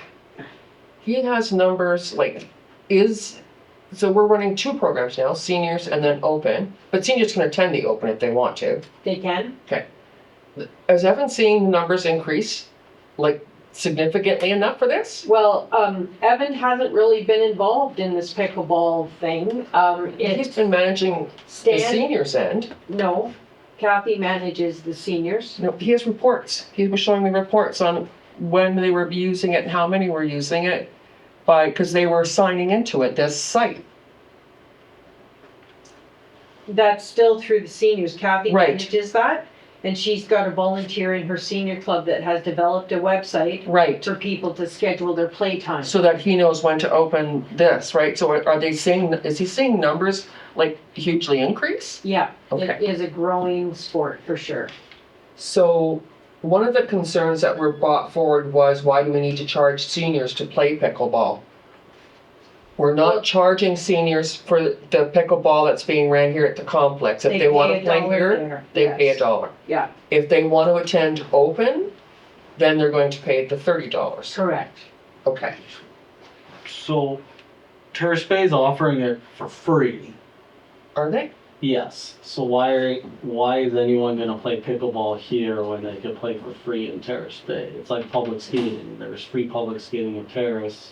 He has numbers like, so we're running 2 programs now, seniors and then open, but seniors can attend the open if they want to. They can? Is Evan seeing the numbers increase, like significantly enough for this? Well, Evan hasn't really been involved in this pickleball thing. He's been managing the Stan, seniors end. no, Kathy manages the seniors. No, he has reports. He was showing me reports on when they were using it and how many were using it because they were signing into it, this site. That's still through the seniors. Kathy Right. manages that. And she's got a volunteer in her senior club that has developed a website Right. for people to schedule their playtime. So that he knows when to open this, right? So are they seeing, is he seeing numbers like hugely increase? Yeah, Okay. it is a growing sport for sure. So one of the concerns that were brought forward was, why do we need to charge seniors to play pickleball? We're Well- not charging seniors for the pickleball that's being ran here at the complex. If they want to play here, there. they pay Yes. $1. Yeah, If they want to attend open, then they're going to pay the $30. correct. Okay. So Terrace Bay's offering it for free. Are they? Yes. So why is anyone gonna play pickleball here when they can play for free in Terrace Bay? It's like public skating. There's free public skating in Terrace.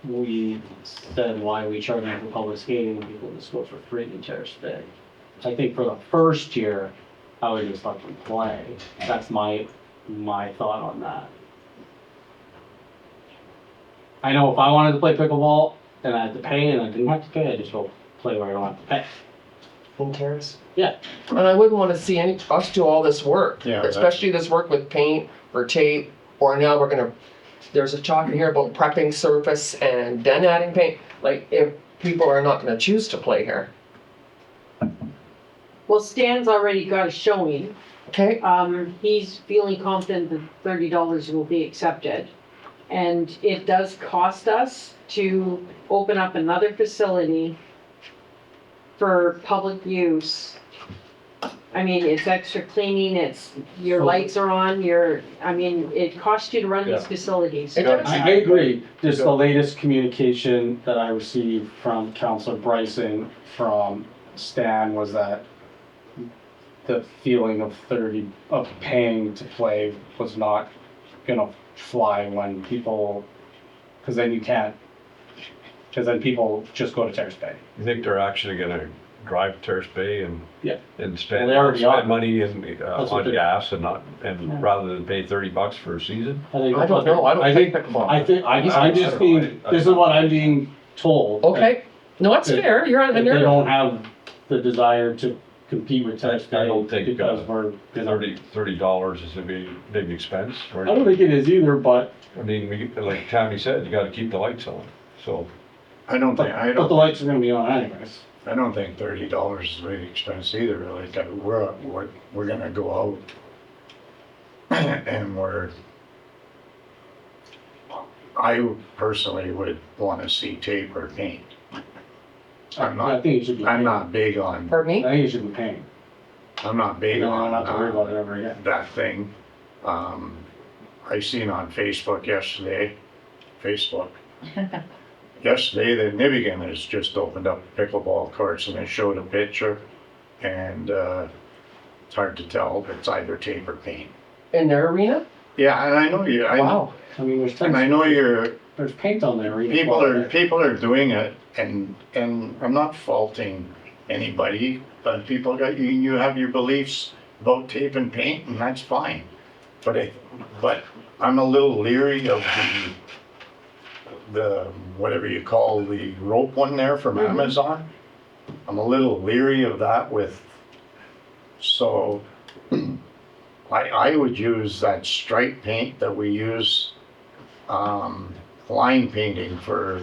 We said, why are we charging for public skating when people just go for free in Terrace Bay? I think for the first year, I would just let them play. That's my thought on that. I know if I wanted to play pickleball and I had to pay and I didn't have to pay, I'd just go play where I don't have to pay. In Terrace? Yeah. And I wouldn't want to see us do all this work, Yeah, especially this work with paint or tape, or now there's a talk in here about prepping surface and then adding paint. Like, if people are not gonna choose to play here, Well, Stan's already got a showing. okay? He's feeling confident that $30 will be accepted. And it does cost us to open up another facility for public use. I mean, it's extra cleaning, your lights are on, it costs you to run these Yeah. facilities. It does. I agree. Just the latest communication that I received from Councilor Bryson from Stan was that the feeling of paying to play was not gonna fly when people, because then people just go to Terrace Bay. You think they're actually gonna drive to Terrace Bay and Yeah. and spend Well, they already are. money That's what on they're- gas and Yeah. rather than pay $30 for a season? I don't know, I don't think pickleball. I'm just being, this is what I'm being told. Okay, no, that's That- fair, you're on, That and they you're, don't have the desire to compete with Terrace I Bay don't think, because we're, $30 is a big expense. I don't think it is either, but, I mean, like Tammy said, you gotta keep the lights on, so. but the lights are gonna be on anyways. I don't think $30 is a big expense either, like, we're gonna go out and I personally would wanna see tape or paint. I think it should be. I'm paid. not big on, pardon me? I think it should be paying. I'm not big You don't on have to worry about it ever again. that thing. I seen on Facebook yesterday, yesterday, the Nibigan has just opened up pickleball courts and they showed a picture and, it's hard to tell if it's either tape or paint. In their arena? Yeah, and I know you, Wow. I mean, and I know there's paint on there. people are doing it, and I'm not faulting anybody, but you have your beliefs about tape and paint, and that's fine. But I'm a little leery of the whatever you call the rope one there from Amazon. I'm a little leery of that so I would use that stripe paint that we use, line painting for,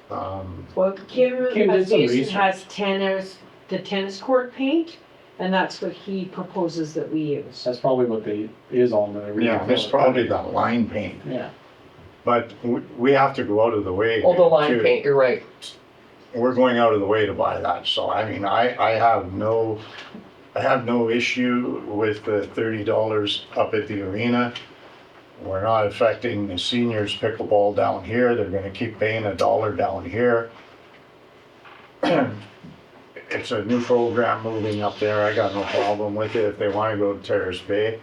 Well, Kim Kim did some Association research. has the tennis court paint, and that's what he proposes that we use. That's probably what is on there. yeah, it's probably the line paint. Yeah. But we have to go out of the way. Oh, the line to- paint, you're right. We're going out of the way to buy that, so I mean, I have no issue with the $30 up at the arena. We're not affecting the seniors pickleball down here, they're gonna keep paying $1 down here. It's a new program moving up there, I got no problem with it if they wanna go to Terrace Bay.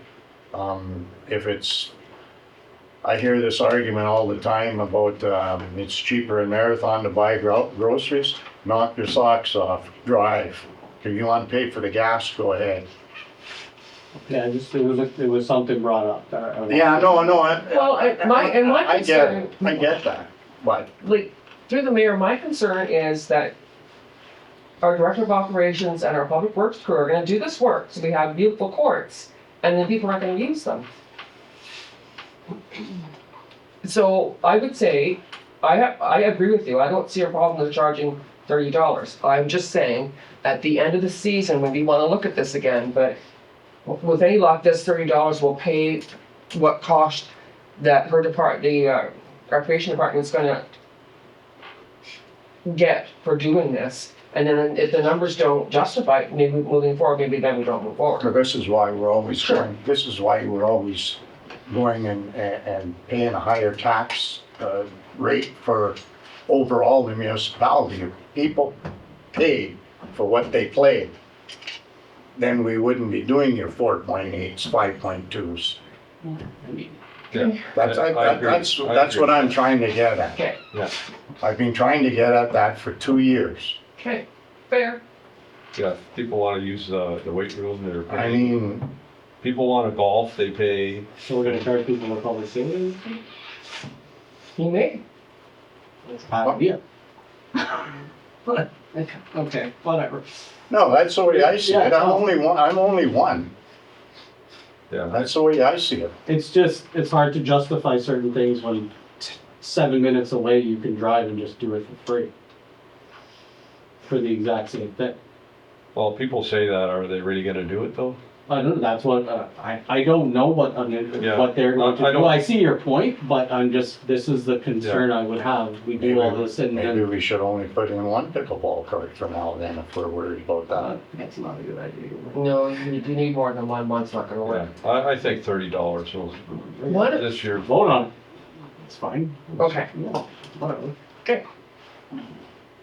I hear this argument all the time about, it's cheaper in Marathon to buy groceries. Knock your socks off, drive. If you want to pay for the gas, go ahead. Yeah, it was something brought up. Yeah, no, Well, my I get concern, it, I get that, but like, through the mayor, my concern is that our director of operations and our public works crew are gonna do this work, so we have beautiful courts, and then people aren't gonna use them. So I would say, I agree with you, I don't see a problem with charging $30. I'm just saying, at the end of the season, when we wanna look at this again, but with any luck, this $30 will pay what cost that the recreation department's gonna get for doing this. And then if the numbers don't justify it, maybe moving forward, maybe then we don't move forward. this is why we're always Sure. going and paying a higher tax rate for overall the municipality. If people pay for what they play, then we wouldn't be doing your 4.8s, 5.2s. Yeah. That's I agree. that's what I'm trying to get at. Okay, I've been trying to get at that for 2 years. okay, fair. Yeah, people wanna use the weight room, they're I paying. mean, People wanna golf, they pay. So we're gonna charge people for public safety? You may. Yeah. Okay, whatever. no, that's the way I see it. I'm only one. Yeah, That's the way I see it. It's just, it's hard to justify certain things when 7 minutes away you can drive and just do it for free. For the exact same thing. well, people say that, are they really gonna do it though? I don't, that's what, I don't know what, Yeah. what they're going to I do. don't- I see your point, but I'm just, this is the concern I would have. We do all this and Maybe then. we should only put in one pickleball court from now and then if we're worried about that. That's not a good idea. No, you need more than 1 month's not gonna Yeah, work. I think $30 will, What? this year. Vote on it. It's fine. Okay. Yeah, whatever. Okay.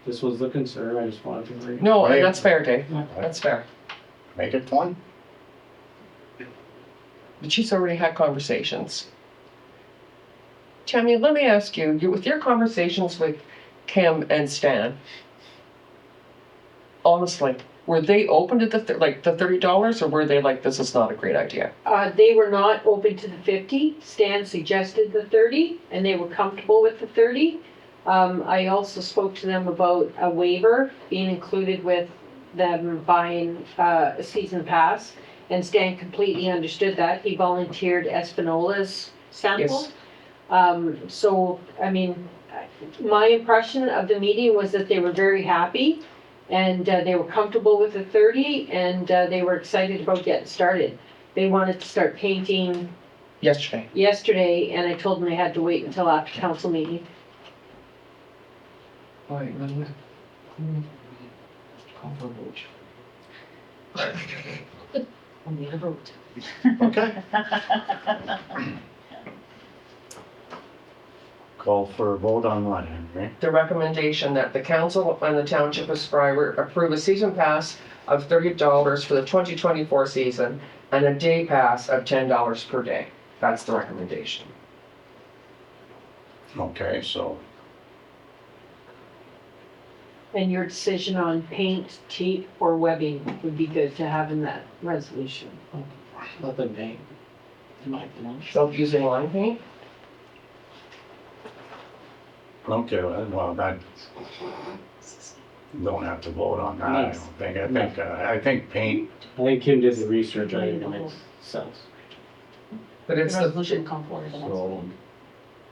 This was the concern, I just wanted to bring. No, Right. and that's fair, Dave, that's fair. Make it one. But she's already had conversations. Tammy, let me ask you, with your conversations with Kim and Stan, honestly, were they open to the $30, or were they like, this is not a great idea? They were not open to the 50. Stan suggested the 30, and they were comfortable with the 30. I also spoke to them about a waiver being included with them buying a season pass, and Stan completely understood that. He volunteered Espinola's sample. So, I mean, my impression of the meeting was that they were very happy, and they were comfortable with the 30, and they were excited about getting started. They wanted to start painting Yesterday. yesterday, and I told them they had to wait until after council meeting. All right, call for a vote. I need a vote. Okay. Call for a vote on what, Henry? The recommendation that the council and the township of Schreiber approve a season pass of $30 for the 2024 season and a day pass of $10 per day. That's the recommendation. Okay, so, And your decision on paint, tape, or webbing would be good to have in that resolution. Nothing paint. In my opinion. So using line paint? okay, well, that, don't have to vote on that, I don't think. I think paint, I think Kim did the research, I think it makes sense. But it's the, resolution come forward.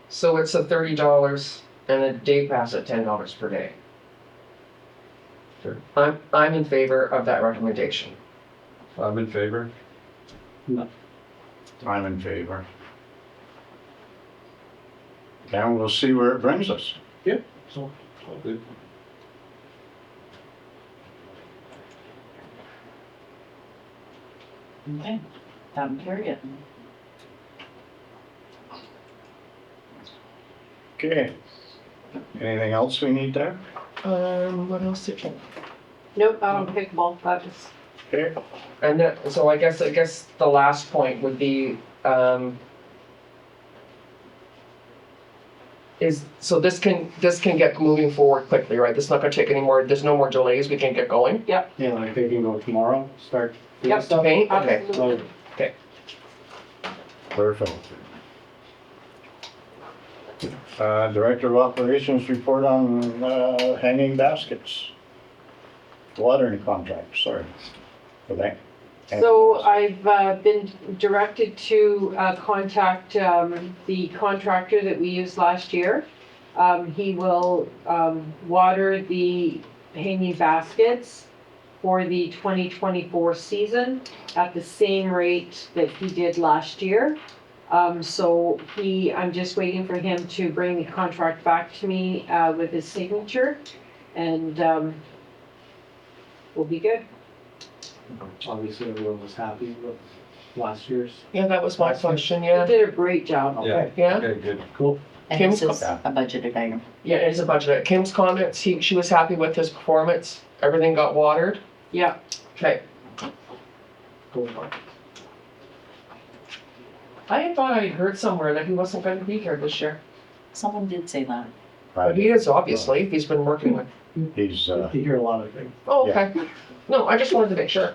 so it's a $30 and a day pass at $10 per day. Sure. I'm in favor of that recommendation. I'm in favor. I'm in favor. And we'll see where it brings us. So, All good. Okay, carry it. Okay. Anything else we need there? What else did you? Nope, I don't pickleball, that was. Okay. And then, so I guess the last point would be, so this can get moving forward quickly, right? This is not gonna take any more, there's no more delays, we can get going? yeah, like they can go tomorrow, start doing Yep. stuff. Paint? Okay. Absolutely. Perfect. Director of Operations report on hanging baskets. Watering contract, sorry for that. So I've been directed to contact the contractor that we used last year. He will water the hanging baskets for the 2024 season at the same rate that he did last year. So I'm just waiting for him to bring the contract back to me with his signature, and we'll be good. Obviously, everyone was happy with last year's. Yeah, that was my question, He yeah. did a great job. Yeah. Yeah, Okay, good. Cool. And Kim's this is a budgeted item. yeah, it is a budget. Kim's comments, she was happy with his performance, everything got watered. Yeah. Okay. Cool. I thought I heard somewhere that he wasn't going to be here this year. Someone did say that. But he is, obviously, he's been working with. He's, You hear a lot of things. Oh, okay. No, I just wanted to make sure.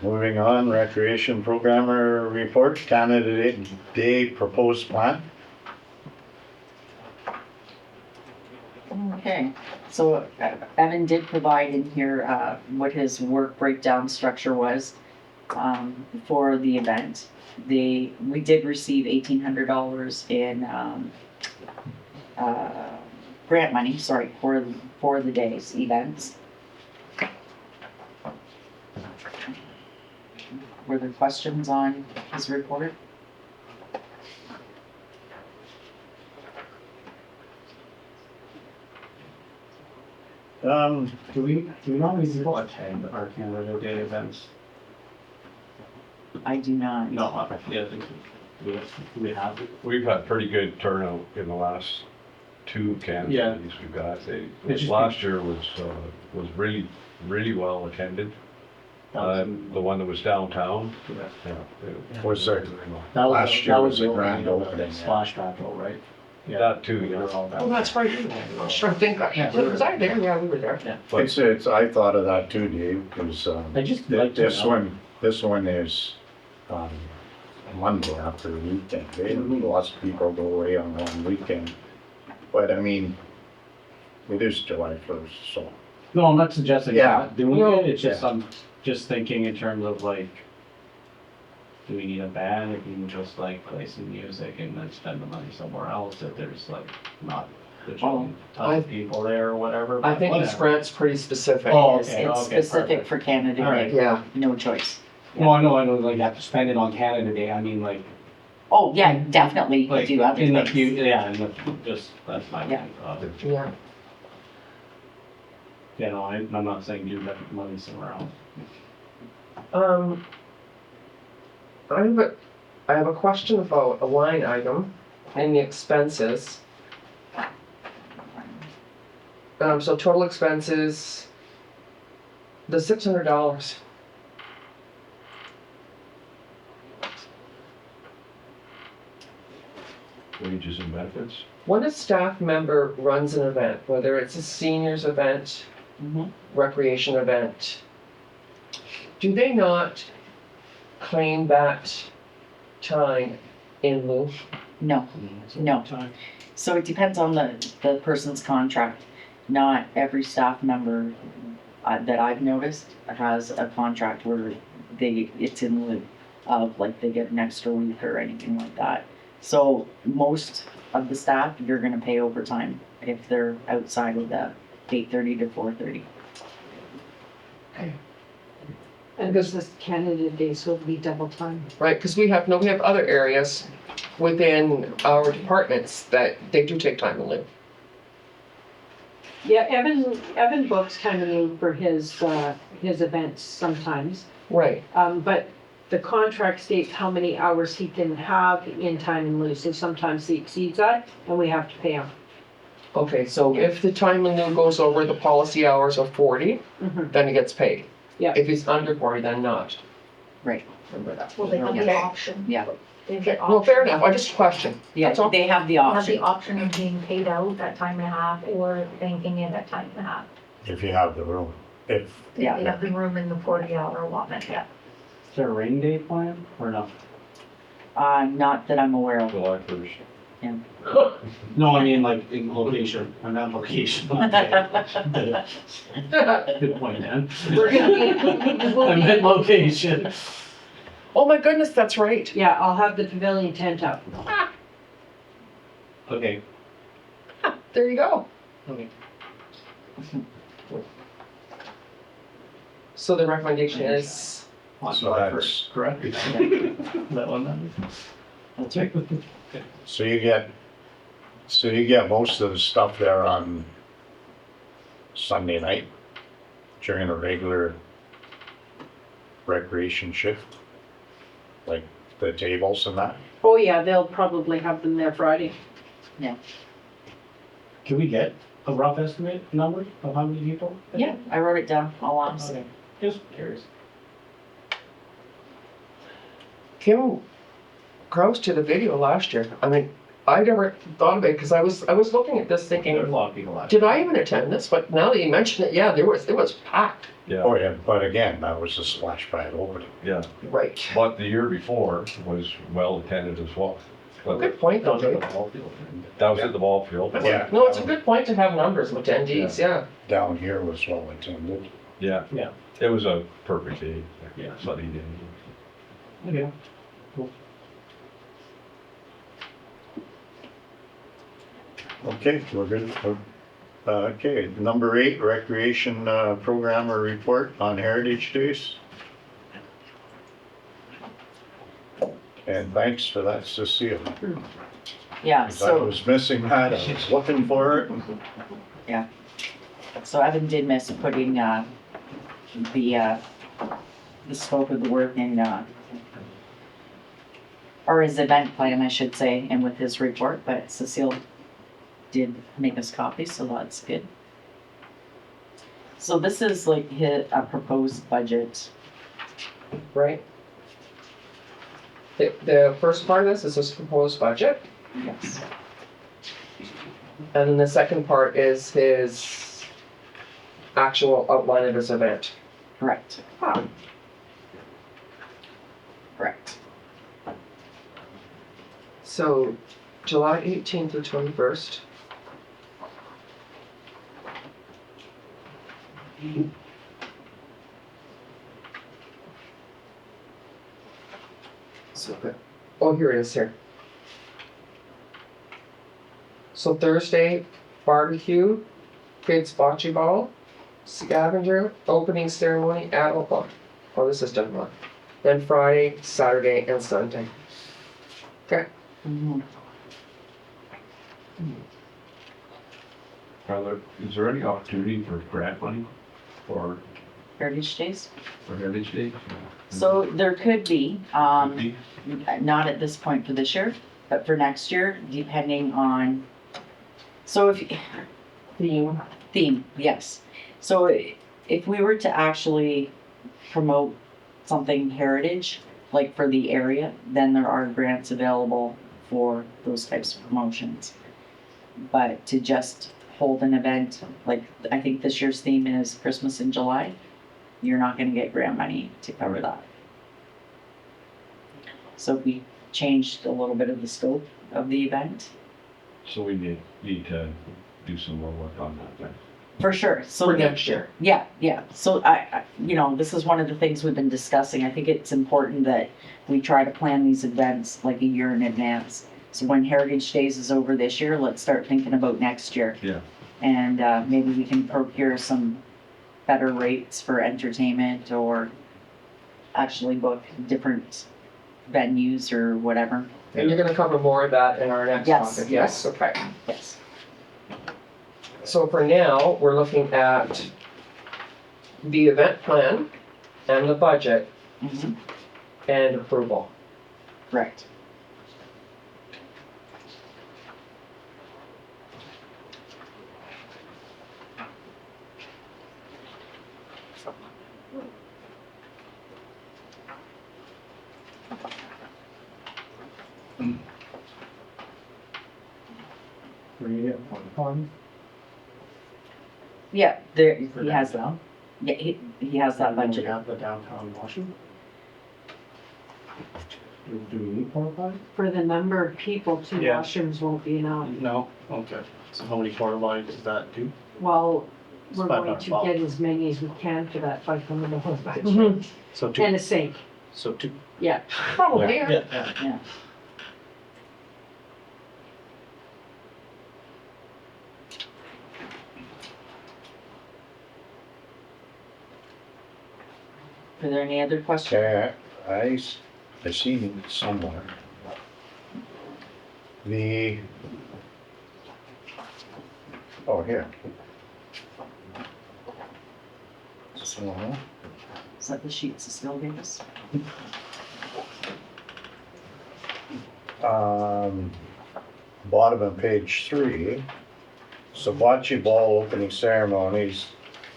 moving on, recreation programmer report, candidate day proposed plan. Okay, so Evan did provide in here what his work breakdown structure was for the event. We did receive $1,800 in grant money, sorry, for the day's events. Were there questions on his report? Do we normally people attend our Canada Day events? I do not. No, yeah, I think we have. We've had pretty good turnout in the last two Yeah. candidates we've got. It's just- Last year was really, really well attended. The one that was downtown. Yeah. Was there, That was, Last year that was was the the grand opening, opening, yeah. Splash Battle, right? That too, We yeah. were all Oh, down. that's right. I'm sure I think, was I there? Yeah, we were there. it's, I thought of that too, Dave, because, I just like to know. this one is, Monday after the weekend, eh? Lots of people go away on one weekend. But I mean, it is July 1st, so. No, I'm not suggesting Yeah. not doing No. it, it's just, I'm just thinking in terms of like, do we need a band, if you can just like play some music and then spend the money somewhere else, if there's like not the ton of people there or whatever. I but think this whatever. grant's pretty specific. Oh, It's okay, okay, specific perfect. for Canada All right. Day, Yeah. no choice. Well, I know, like, you have to spend it on Canada Day, I mean, like, Oh, yeah, definitely like, do other in the things. yeah, just, that's my, Yeah. Yeah. you know, I'm not saying do that money somewhere else. I have a question about a line item. and the expenses. So total expenses, the $600. Wages and benefits. When a staff member runs an event, whether it's a seniors event, Mhm. recreation event, do they not claim that time in lieu? No, no. So it depends on the person's contract. Not every staff member that I've noticed has a contract where it's in lieu of, like, they get an extra week or anything like that. So most of the staff, you're gonna pay overtime if they're outside of the 8:30 to 4:30. And this is Canada Day, so it'll be double time. Right, because we have other areas within our departments that they do take time in lieu. Yeah, Evan books kind of new for his events sometimes. Right, But the contract states how many hours he can have in time and lieu, so sometimes he exceeds that, and we have to pay him. okay, so if the time in lieu goes over the policy hours of 40, Mhm. then he gets paid. Yeah. If it's under 40, then not. Right. Remember that. Well, they have the Okay. option. Yeah. They get Well, fair option. enough, I just question. Yeah, That's all. they have the They have the option. option of being paid out at time and a half or banking in at time and a half. If you have the room, if, Yeah. They have the room in the 40-hour allotment, yeah. Is there a rain day plan or no? Not that I'm aware of. July 1st. No, I mean like in location, or not location. Good point, man. We're gonna be, I meant location. Oh my goodness, that's right. yeah, I'll have the pavilion tent up. Okay. There you go. Okay. So the recommendation is, On So July that's- 1st, correct? That one then? That's right. so you get most of the stuff there on Sunday night during a regular recreation shift? Like the tables and that? Oh, yeah, they'll probably have them there Friday. Can we get a rough estimate number of how many people? Yeah, I wrote it down, all honestly. Okay, just curious. Kim Kraus did a video last year. I mean, I never thought of it because I was looking at this There's a thinking, lot of people out. did I even attend this? But now that you mention it, yeah, it was packed. Yeah, Oh, yeah, but again, that was a splash pad opening. yeah. Right. But the year before was well attended as well. But Good point, though, Dave. that was at the ball field. Yeah. No, it's a good point to have numbers of attendees, yeah. Down here was well attended. Yeah. Yeah. It was a perfect day. Yeah. Sunny day. Okay. Okay, we're good. Okay, number 8, recreation programmer report on Heritage Days. And thanks for that, Cecile. Yeah, 'Cause I so, was missing that, I was looking for it. so Evan did miss putting, the scope of the work in, or his event plan, I should say, and with his report, but Cecile did make us copies, so that's good. So this is like a proposed budget. Right? The first part of this is this proposed budget, Yes. and then the second part is his actual outline of his event. Correct. Correct. So, July 18th to 21st. So good. Oh, here it is here. So Thursday, barbecue, kids bocce ball, scavenger, opening ceremony, adult bar. Oh, this is done wrong. Then Friday, Saturday, and Sunday. Okay. Mhm. Is there any opportunity for grant money for Heritage Days. Heritage Day? So there could be, Maybe? not at this point for this year, But for next year, depending on, so if, theme, yes. So if we were to actually promote something heritage, like for the area, then there are grants available for those types of promotions. But to just hold an event, like I think this year's theme is Christmas in July, you're not gonna get grant money to cover that. So we changed a little bit of the scope of the event. So we need to do some more work on that then. For sure. So For next year. Yeah, yeah. So this is one of the things we've been discussing. I think it's important that we try to plan these events like a year in advance. So when Heritage Days is over this year, let's start thinking about next year. Yeah. And maybe we can procure some better rates for entertainment or actually book different venues or whatever. And you're gonna cover more of that in our next Yes. topic, yes? Okay. Yes. So for now, we're looking at the event plan and the budget Mhm. and approval. Correct. Yeah, there, he has that. Yeah, he has that We budget. have the downtown washing. Do we need porta potties? For the number of people, 2 Yeah. washrooms won't be enough. No, okay. So how many porta potties does that do? Well, It's we're going to $500. get as many as we can for that $500 budget. Mhm. So two, And a sink, so two. yeah. Probably, Yeah, yeah. Yeah. Are there any other questions? Okay, I seen it somewhere. Oh, here. So, Is that the sheets that still gave us? bottom of page 3, Sabachi Ball opening ceremonies,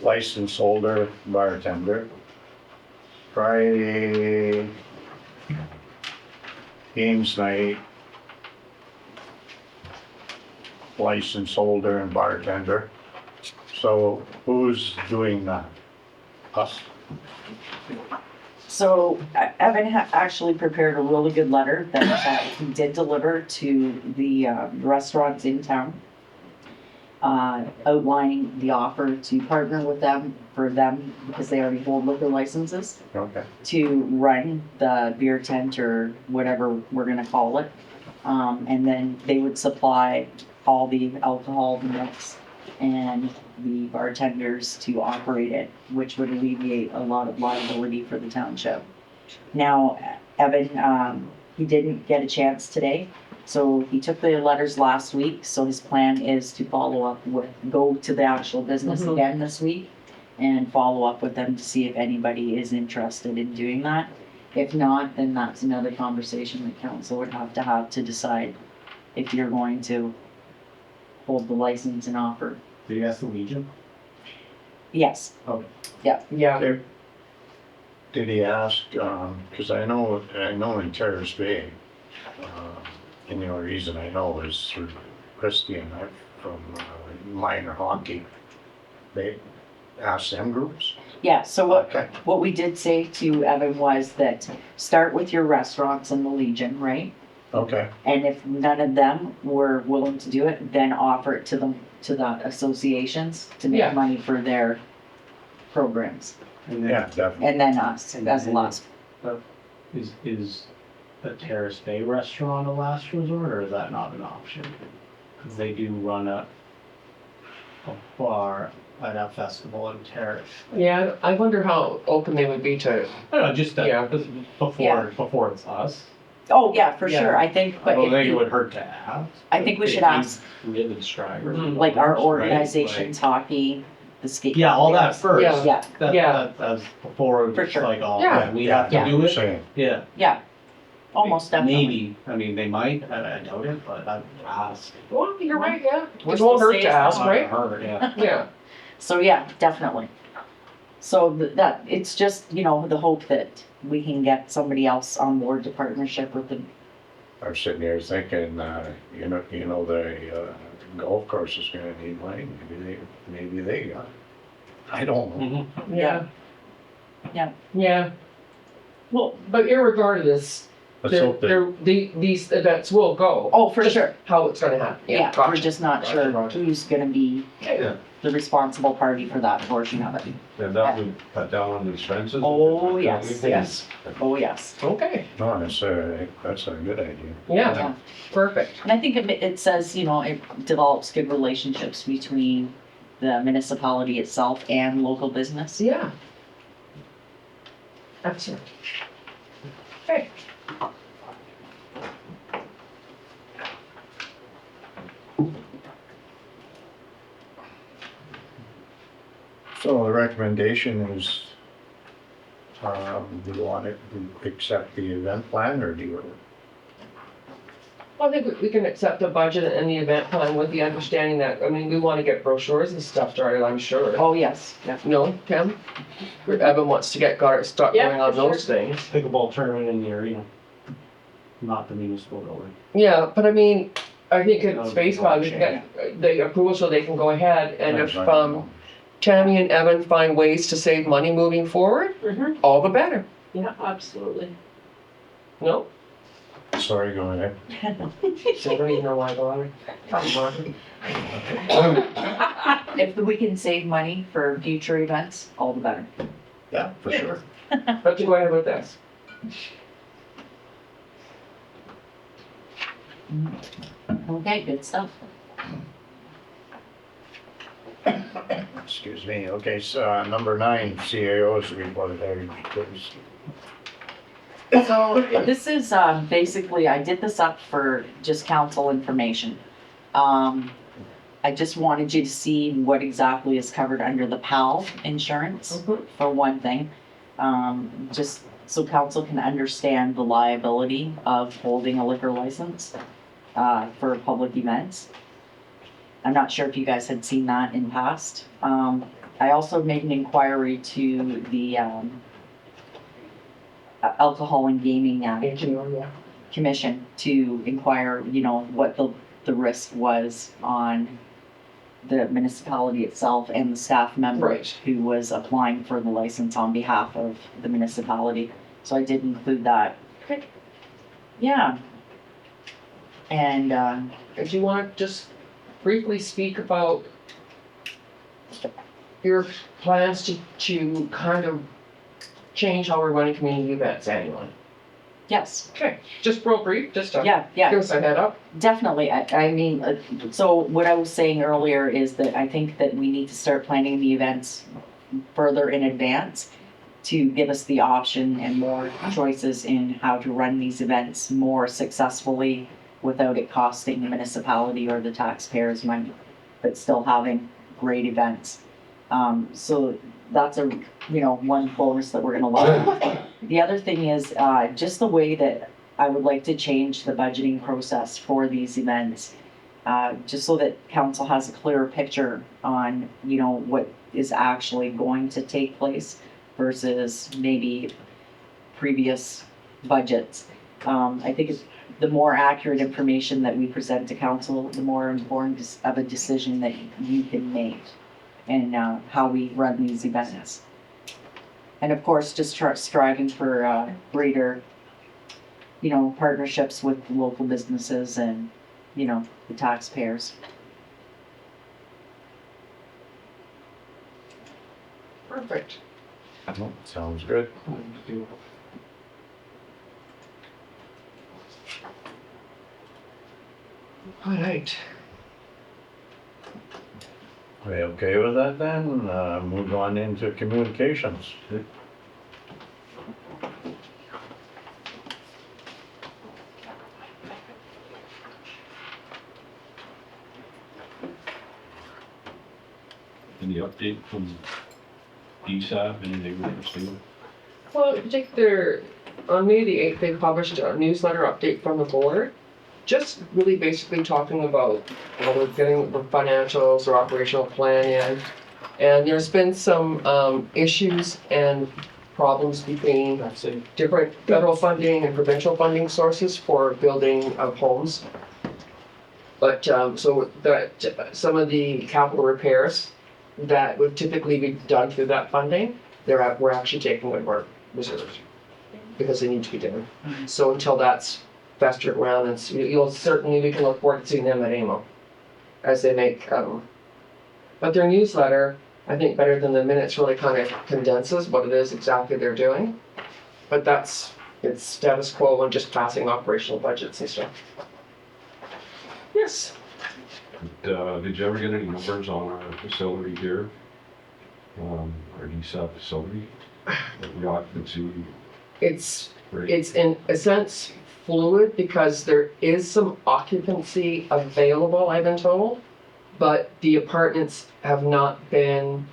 license holder, bartender. Friday, games night, license holder and bartender. So who's doing that? Us? So Evan actually prepared a really good letter that he did deliver to the restaurants in town, outlining the offer to partner with them for them, because they already hold liquor licenses, Okay. to run the beer tent or whatever we're gonna call it. And then they would supply all the alcohol, the mix, and the bartenders to operate it, which would alleviate a lot of liability for the township. Now, Evan, he didn't get a chance today, so he took the letters last week, so his plan is to follow up with, go to the actual business Mhm. again this week and follow up with them to see if anybody is interested in doing that. If not, then that's another conversation that council would have to decide if you're going to hold the license and offer. Did you ask the Legion? Yes, Yeah, Did he ask, cause I know in Terrace Bay, and the only reason I know is through Christie and I from minor hockey. They asked them groups? yeah, so Okay. what we did say to Evan was that start with your restaurants in the Legion, right? Okay, And if none of them were willing to do it, then offer it to the associations to Yeah. make money for their programs. And then, yeah, definitely. And then us, And as then- last. is the Terrace Bay restaurant a last resort, or is that not an option? Cause they do run a bar at a festival in Terrace. yeah, I wonder how open they would be to, I don't know, just Yeah. before it's us. Oh, yeah, for Yeah. sure, I think, I but don't think if it you, would hurt to ask. I think we If should you ask, Live in Schreiber. Mhm. like, our Right? organizations, hockey, the skate. Yeah, all that first. Yeah. Yeah, Yeah. That's before For it's sure. like, oh, Yeah. we have to Yeah. do it. Saying, Yeah. yeah. Almost definitely. Maybe, I mean, they might, I doubt it, but I'd ask. Well, you're right, yeah. We're It won't supposed to hurt say to it's ask, not right? Hurt, yeah. Yeah. So yeah, definitely. So that, it's just, you know, the hope that we can get somebody else on board to partnership with them. I'm sitting here thinking, you know, the golf course is gonna need money, maybe they got it. I don't know. Mhm. Yeah. Yeah. Yeah. Well, but irregardless, Let's hope that, these events will go. Oh, for Just sure. How it's gonna happen. Yeah, Gotcha. we're just not Gotcha, sure gotcha. who's gonna be Yeah. the responsible party for that portion of it. And that would cut down on the expenses? Oh, yes, yes. Oh, yes. Okay. no, that's a good idea. Yeah. Yeah. Perfect. And I think it says, you know, it develops good relationships between the municipality itself and local business. Yeah. Excellent. Okay. So the recommendation is, do you want it to accept the event plan, or do you? Well, I think we can accept the budget and the event plan with the understanding that, I mean, we wanna get brochures and stuff started, I'm sure. Oh, yes, yeah. No, Kim? Evan wants to start Yeah, going on for those things. Pickleball tournament in the arena, not the municipal building. Yeah, but I mean, I think No, it's baseball, we can get the approval so they can go ahead, and if, Tammy and Evan find ways to save money moving forward, Mhm. all the better. Yeah, absolutely. No? Sorry, go ahead. So I don't even know why I bother. If we can save money for future events, all the better. Yeah, for sure. Let's go ahead with this. Okay, good stuff. Excuse me. Okay, so number 9, CAO's report. So this is basically, I did this up for just council information. I just wanted you to see what exactly is covered under the PAL insurance, for one thing. Just so council can understand the liability of holding a liquor license for public events. I'm not sure if you guys had seen that in past. I also made an inquiry to the Alcohol and Gaming Yeah. Commission to inquire, you know, what the risk was on the municipality itself and the staff member Right. who was applying for the license on behalf of the municipality. So I did include that. Okay. Yeah. And, Do you want to just briefly speak about your plans to kind of change how we're running community events annually? yes, Okay, just real brief, just to yeah. give us a head up. Definitely. I mean, so what I was saying earlier is that I think that we need to start planning the events further in advance to give us the option and more choices in how to run these events more successfully without it costing the municipality or the taxpayers money, but still having great events. So that's one bonus that we're gonna love. The other thing is, just the way that I would like to change the budgeting process for these events. Just so that council has a clearer picture on, what is actually going to take place versus maybe previous budgets. I think the more accurate information that we present to council, the more informed of a decision that you can make and how we run these events. And of course, just striving for greater, partnerships with local businesses and, the taxpayers. Perfect. Sounds good. All right. Are we okay with that then? Move on into communications. Any update from DSAP, anything we're seeing? Well, I think they're On May the 8th, they published a newsletter update from the board, just really basically talking about whether getting the financials or operational plan in. And there's been some issues and problems between That's it. different federal funding and provincial funding sources for building of homes. But so that some of the capital repairs that would typically be done through that funding, we're actually taking out of our reserves because they need to be done. So until that's festered around, and you'll certainly, we can look forward to seeing them at AMO as they make, but their newsletter, I think better than the minutes, really kind of condenses what it is exactly they're doing. But it's status quo and just passing operational budgets and stuff. Yes. Did you ever get any numbers on our facility here? Our DSAP facility? The occupancy It's rate? It's in a sense fluid because there is some occupancy available, I've been told, but the apartments have not been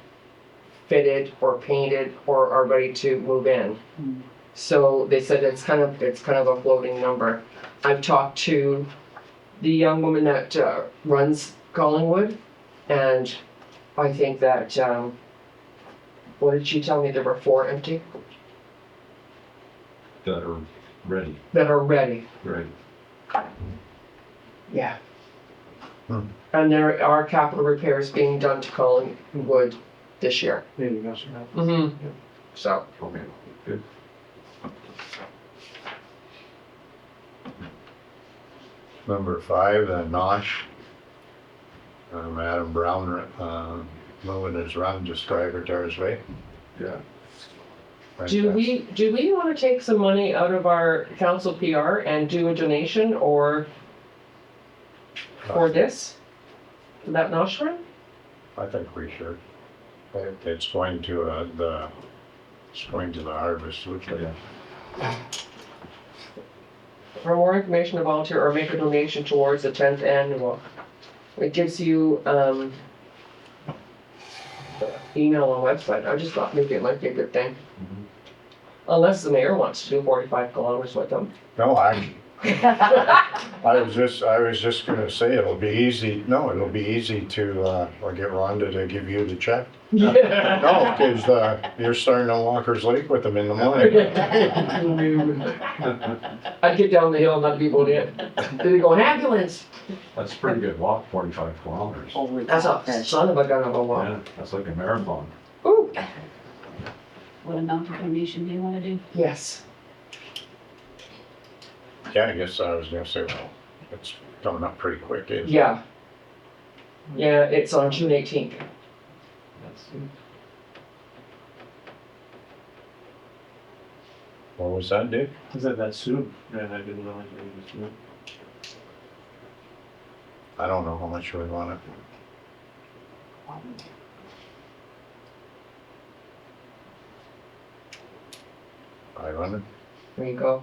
fitted or painted or are ready to move in. So they said it's kind of a floating number. I've talked to the young woman that runs Collingwood, and I think that what did she tell me? There were 4 empty That are ready, that are ready. right? Yeah. Hmm. And there are capital repairs being done to Collingwood this year. Maybe that's right. Mm-hmm. So, Okay, good. Number 5, the Nosh. Adam Brown, moving his run to Schreiber Terrace Way. Yeah. do we want to take some money out of our council PR and do a donation or for this? That Nosh run? I think we should. It's going to the harvest, which Yeah. For more information, to volunteer or make a donation towards the 10th annual. It gives you email and website. I just thought maybe it might be a good thing. Mhm. Unless the mayor wants to do 45 kilometers with them. No, I was just gonna say it'll be easy to, or get Rhonda to give you the check. No, because, you're starting on Walker's Lake with them in the morning. I'd get down the hill and not be able to get. Then they go, an ambulance! That's a pretty good walk, 45 kilometers. Over That's a that. son of a gun of a walk. Yeah, that's like a marathon. Ooh, What amount of donation do you wanna do? yes. Yeah, I guess I was gonna say, well, it's coming up pretty quick, isn't it? Yeah. Yeah, it's on June 18th. What was that, Dave? Is that soon? Yeah, I didn't realize it was soon. I don't know how much we want it. $500? There you go.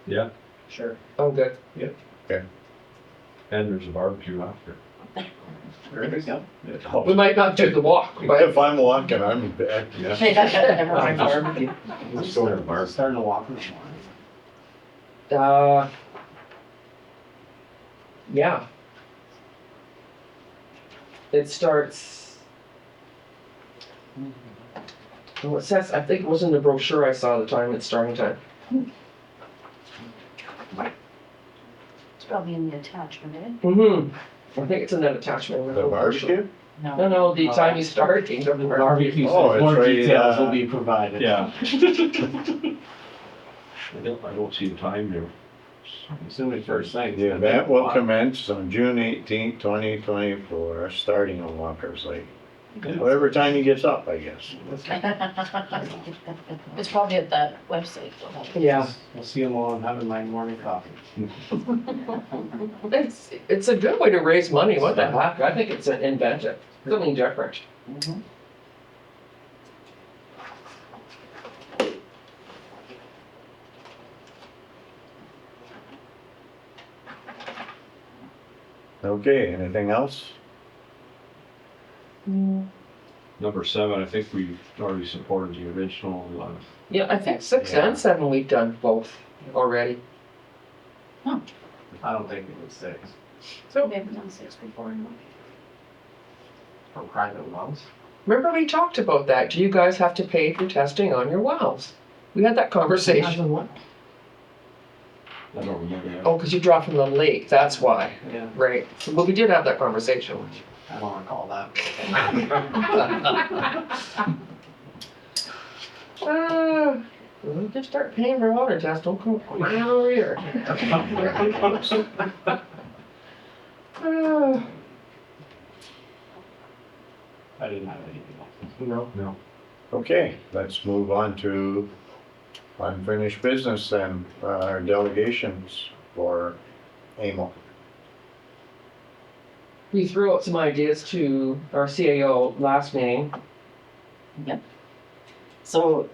Yeah, Sure. I'm good. and there's a barbecue after. There we go. We might not do the walk, but If I'm walking, I'm bad. Yeah. Let's go to the bar. Starting to walk in the morning. Yeah. It starts. Well, it says, I think it was in the brochure I saw the time, it's starting time. It's probably in the attachment, eh? Mm-hmm. I think it's in that attachment. The barbecue? No, the time you start, you don't remember. Barbecue, Oh, it's more right, details will be provided. Yeah. I don't see the time here. Assuming first thing. The event will commence on June 18th, 2024, starting on Walker's Lake. Whatever time he gets up, I guess. It's probably at that website. Yeah, We'll see them all. I'm having my morning coffee. it's a good way to raise money, what the heck, I think it's inventive, something different. Okay, anything else? Number 7, I think we already supported the original, Yeah, I think 6 Yeah. and 7, we've done both already. I don't think it was 6 So, We haven't done 6 before, no. for private wells. remember we talked about that. Do you guys have to pay for testing on your wells? We had that conversation. What? I don't remember that. Oh, because you draw from the lake, that's why. Yeah, Right. So, well, we did have that conversation. I don't recall that. We'll just start paying for water tests. Don't come right over here. I didn't have anything else. No. Okay, let's move on to unfinished business then, our delegations for AMO. We threw out some ideas to our CAO last meeting. So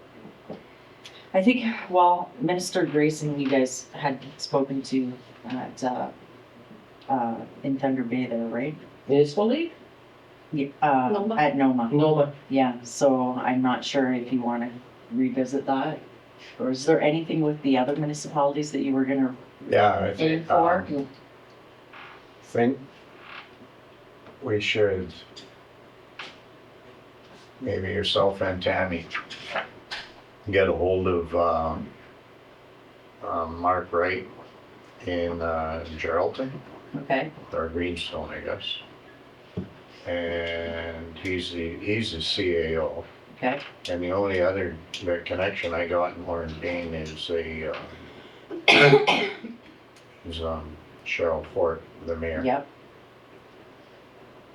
I think, well, Minister Grayson, you guys had spoken to at, in Thunder Bay there, right? Municipal League? Yeah, Noma? at Noma. NOMA. Yeah, so I'm not sure if you wanna revisit that. Or is there anything with the other municipalities that you were gonna Yeah, I aim think, for? think we should, maybe yourself and Tammy, get a hold of, Mark Wright in, Geraldton, Okay, or Greenstone, I guess. And he's the CAO. okay, And the only other the connection I got in Warren Dane is Cheryl Fort, the mayor. yep,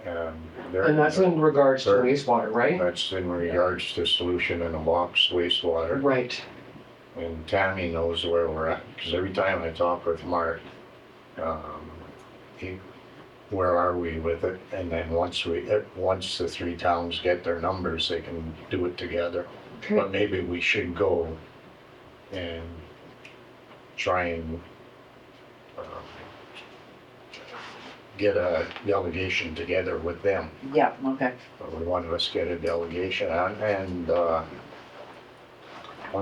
And that's in regards to Sure. wastewater, right? That's in regards to solution in a box wastewater. Right. And Tammy knows where we're at, because every time I talk with Mark, where are we with it? And then once the 3 towns get their numbers, they can do it together. But Okay. maybe we should go and try and get a delegation together with them. yeah, okay, We one of us get a delegation on, and I'm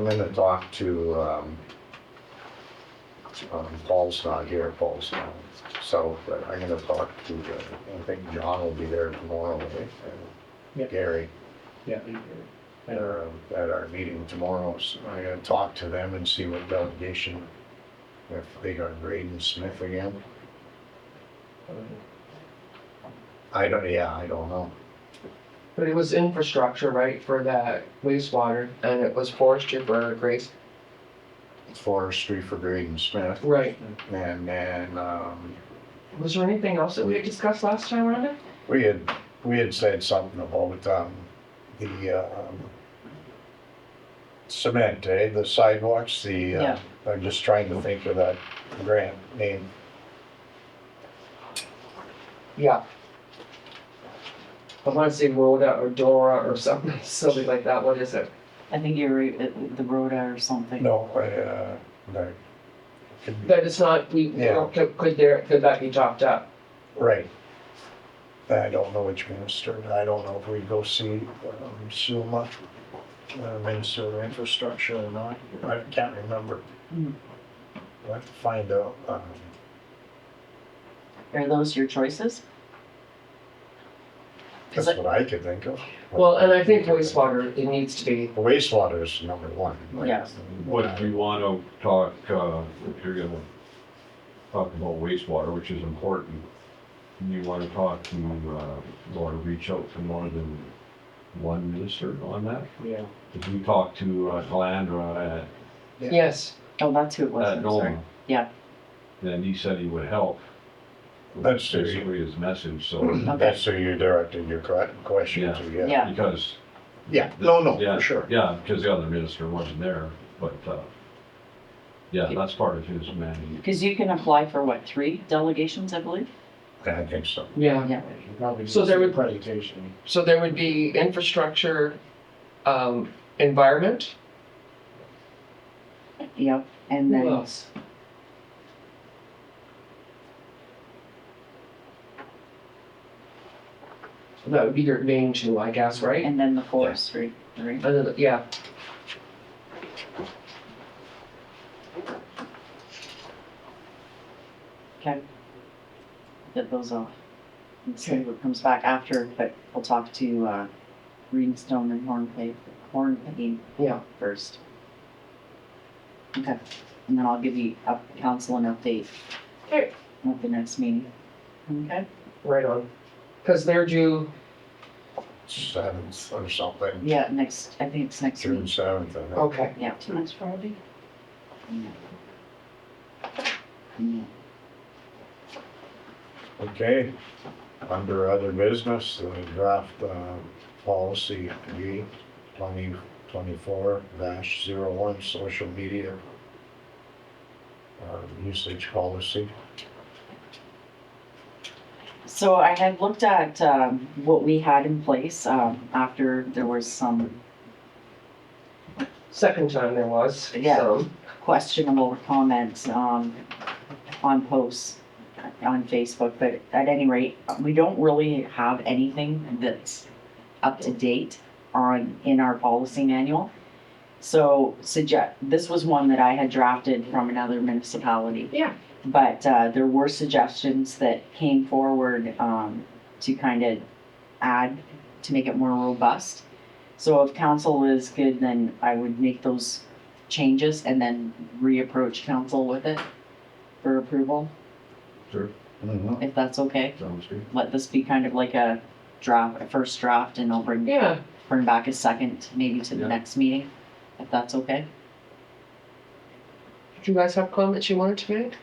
gonna talk to, Paul's not here, Paul's down south, but I'm gonna talk to, I think John will be there tomorrow, right? Yeah. And Gary, Yeah. at our meeting tomorrow, so I'm gonna talk to them and see what delegation, if they got Graydon Smith again. I don't know. But it was infrastructure, right, for that wastewater, and it was forestry for Grace. Forestry for Graydon Smith, Right. and then, Was there anything else that we had discussed last time around it? we had said something about, the, cement, the sidewalks, Yeah. I'm just trying to think of that grant name. Yeah. I want to say Rhoda or Dora or something silly like that. What is it? I think you're right, the Rhoda or something. No, no. That it's not, Yeah. could that be topped up? Right. I don't know which minister, I don't know if we go see, Suma, Minister of Infrastructure or not, I can't remember. Hmm. We'll have to find out, Are those your choices? that's what I could think of. Well, and I think wastewater, it needs to be. Wastewater is number one. Yeah. What do you want to talk, if you're gonna talk about wastewater, which is important, you want to talk to, or reach out to more than one minister on that? Yeah. If we talked to Calandra Yeah. Yes. Oh, that's who it was, at I'm sorry. Noma, Yeah, then he said he would help. That's the- basically his message, so, okay, That's who you directed your question Yeah. to, yeah. yeah, because, Yeah, no, yeah, for sure. yeah, because the other minister wasn't there, but, yeah, that's part of his mandate. because you can apply for what, 3 delegations, I believe? I think so. Yeah. Yeah. Probably So there would- presentation. So there would be infrastructure, environment. Yep, and Who then, else? That would be your main two, I guess, right? And then the forestry, right? And then, yeah, Okay. Get those off. And see what comes back after, but we'll talk to, Greenstone and Hornpayne yeah, first. Okay, and then I'll give you council an update. Okay. At the next meeting. Okay? right on. Cause they're due, 7th or something, Yeah, I think it's next June week. 7th, I think. okay, Yeah. Next Friday. Yeah. Okay, under other business, the draft policy G 2024-01 social media usage policy. So I had looked at what we had in place after there was some second time there was, Yeah. so, questionable comments on posts on Facebook, but at any rate, we don't really have anything that's up to date in our policy manual. So this was one that I had drafted from another municipality. Yeah. But there were suggestions that came forward to kind of add, to make it more robust. So if council is good, then I would make those changes and then reapproach council with it for approval, Sure, Mhm. if that's okay. sounds good. Let this be kind of like a first draft, and I'll bring yeah, back a second, maybe to the Yeah. next meeting, if that's okay. did you guys have comments you wanted to make?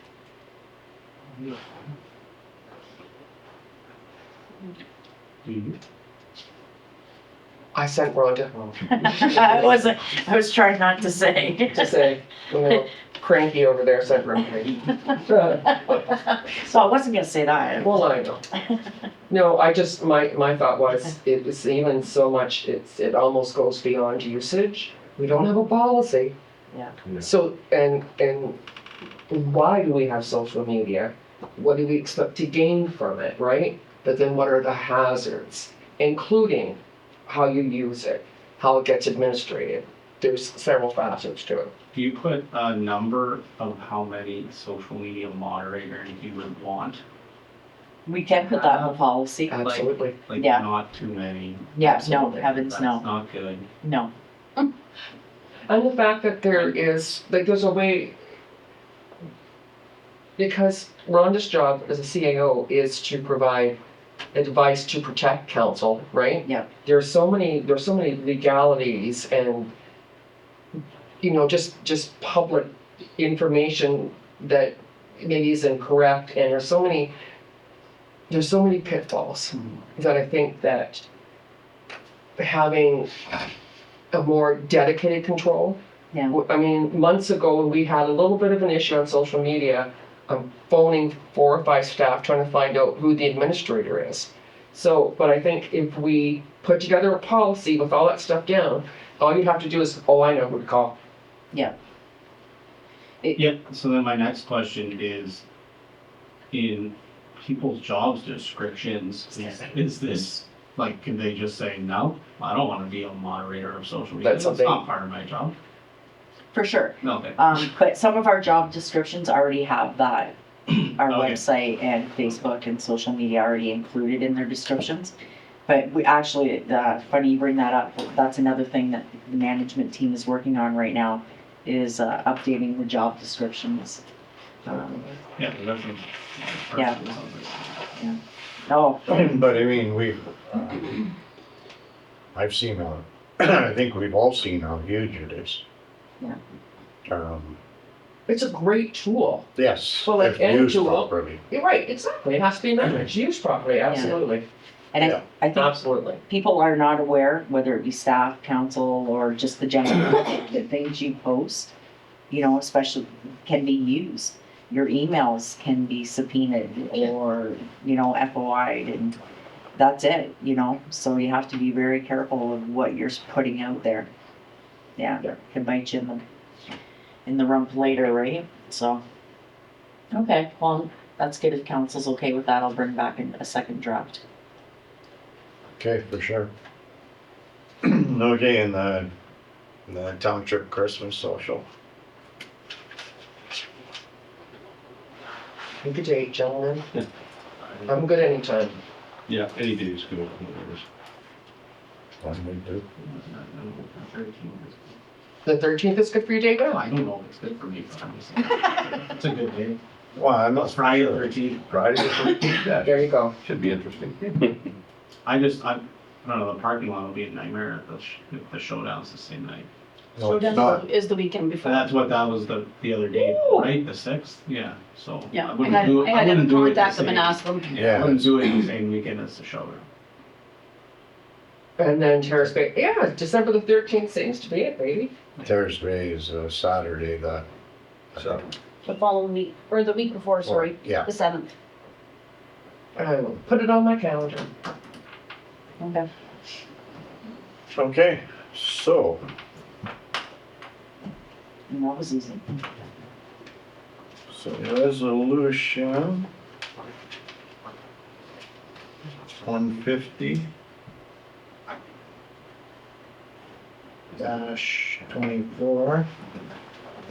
I sent Rhonda I was trying not to say. to say, you know, cranky over there, sent Rhonda. So I wasn't gonna say that. Well, I know. No, I just, my thought was, it's even so much, it almost goes beyond usage. We don't have a policy. Yeah. Yeah. So, and why do we have social media? What do we expect to gain from it, right? But then what are the hazards, including how you use it, how it gets administrated? There's several facets to it. Do you put a number of how many social media moderators you would want? We Can't put that in the policy. Absolutely. Like, Yeah. not too many. Yeah, no, Absolutely. heavens, That's no, not good. no. And the fact that there is, like, there's a way, because Rhonda's job as a CAO is to provide advice to protect council, right? Yeah. There's so many legalities and, you know, just public information that maybe is incorrect, and there's so many pitfalls that I think that having a more dedicated control. Yeah. I mean, months ago, when we had a little bit of an issue on social media, I'm phoning 4 or 5 staff trying to find out who the administrator is. So, but I think if we put together a policy with all that stuff down, all you have to do is, oh, I know who to call. Yeah, so then my next question is, in people's jobs descriptions, is this, like, can they just say, no, I don't wanna be a moderator of social media, That's that's something- not part of my job? For sure. Okay. But some of our job descriptions already have that. Our Okay. website and Facebook and social media already included in their descriptions. But we actually, funny you bring that up, that's another thing that the management team is working on right now, is updating the job descriptions. Yeah, that's a. Yeah. Oh, But I mean, I've seen I think we've all seen how huge it is. Yeah. It's a great tool. Yes, Well, like if any used tool- properly. You're right, exactly. It has to be managed, used properly, absolutely. and Yeah. I think Absolutely. people are not aware, whether it be staff, council, or just the general public, that things you post, you know, especially can be used. Your emails can be subpoenaed or, you know, FOI'd, and that's it, you know? So you have to be very careful of what you're putting out there. Yeah, can bite you in the rump later, right? So, okay, well, that's good if council's okay with that. I'll bring back a second draft. Okay, for sure. Okay, and the township Christmas social. Pick a date, gentlemen. I'm good anytime. Yeah, any day is good. One we do. The 13th is good for you, David? I don't know if it's good for me, but I'm just saying. It's a good day. Well, I'm not. It's Friday the 13th. Friday the 13th, yeah, There you go. should be interesting. I don't know, the parking lot will be a nightmare if the showdown's the same night. No, it's not. Is the weekend So before. that's what that was the other day, Ooh. right? The 6th? Yeah, so. Yeah, I wouldn't had, do- I had to wouldn't do it the contact them and same- ask them. I Yeah, wouldn't do it the same weekend as the showdown. And then Terrace Bay, yeah, December the 13th seems to be it, baby. Terrace Bay is Saturday, that. So, The following week, or the week before, sorry, Yeah, the 7th. I will put it on my calendar. Okay. okay, so, And that was easy. resolution 150 -24,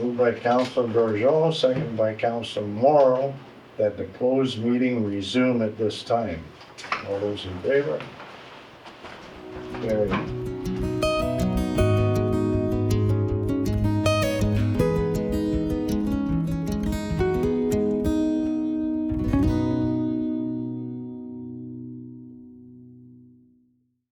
moved by Council Gorgeau, seconded by Council Morrow, that the closed meeting resume at this time. All those in favor? Carried.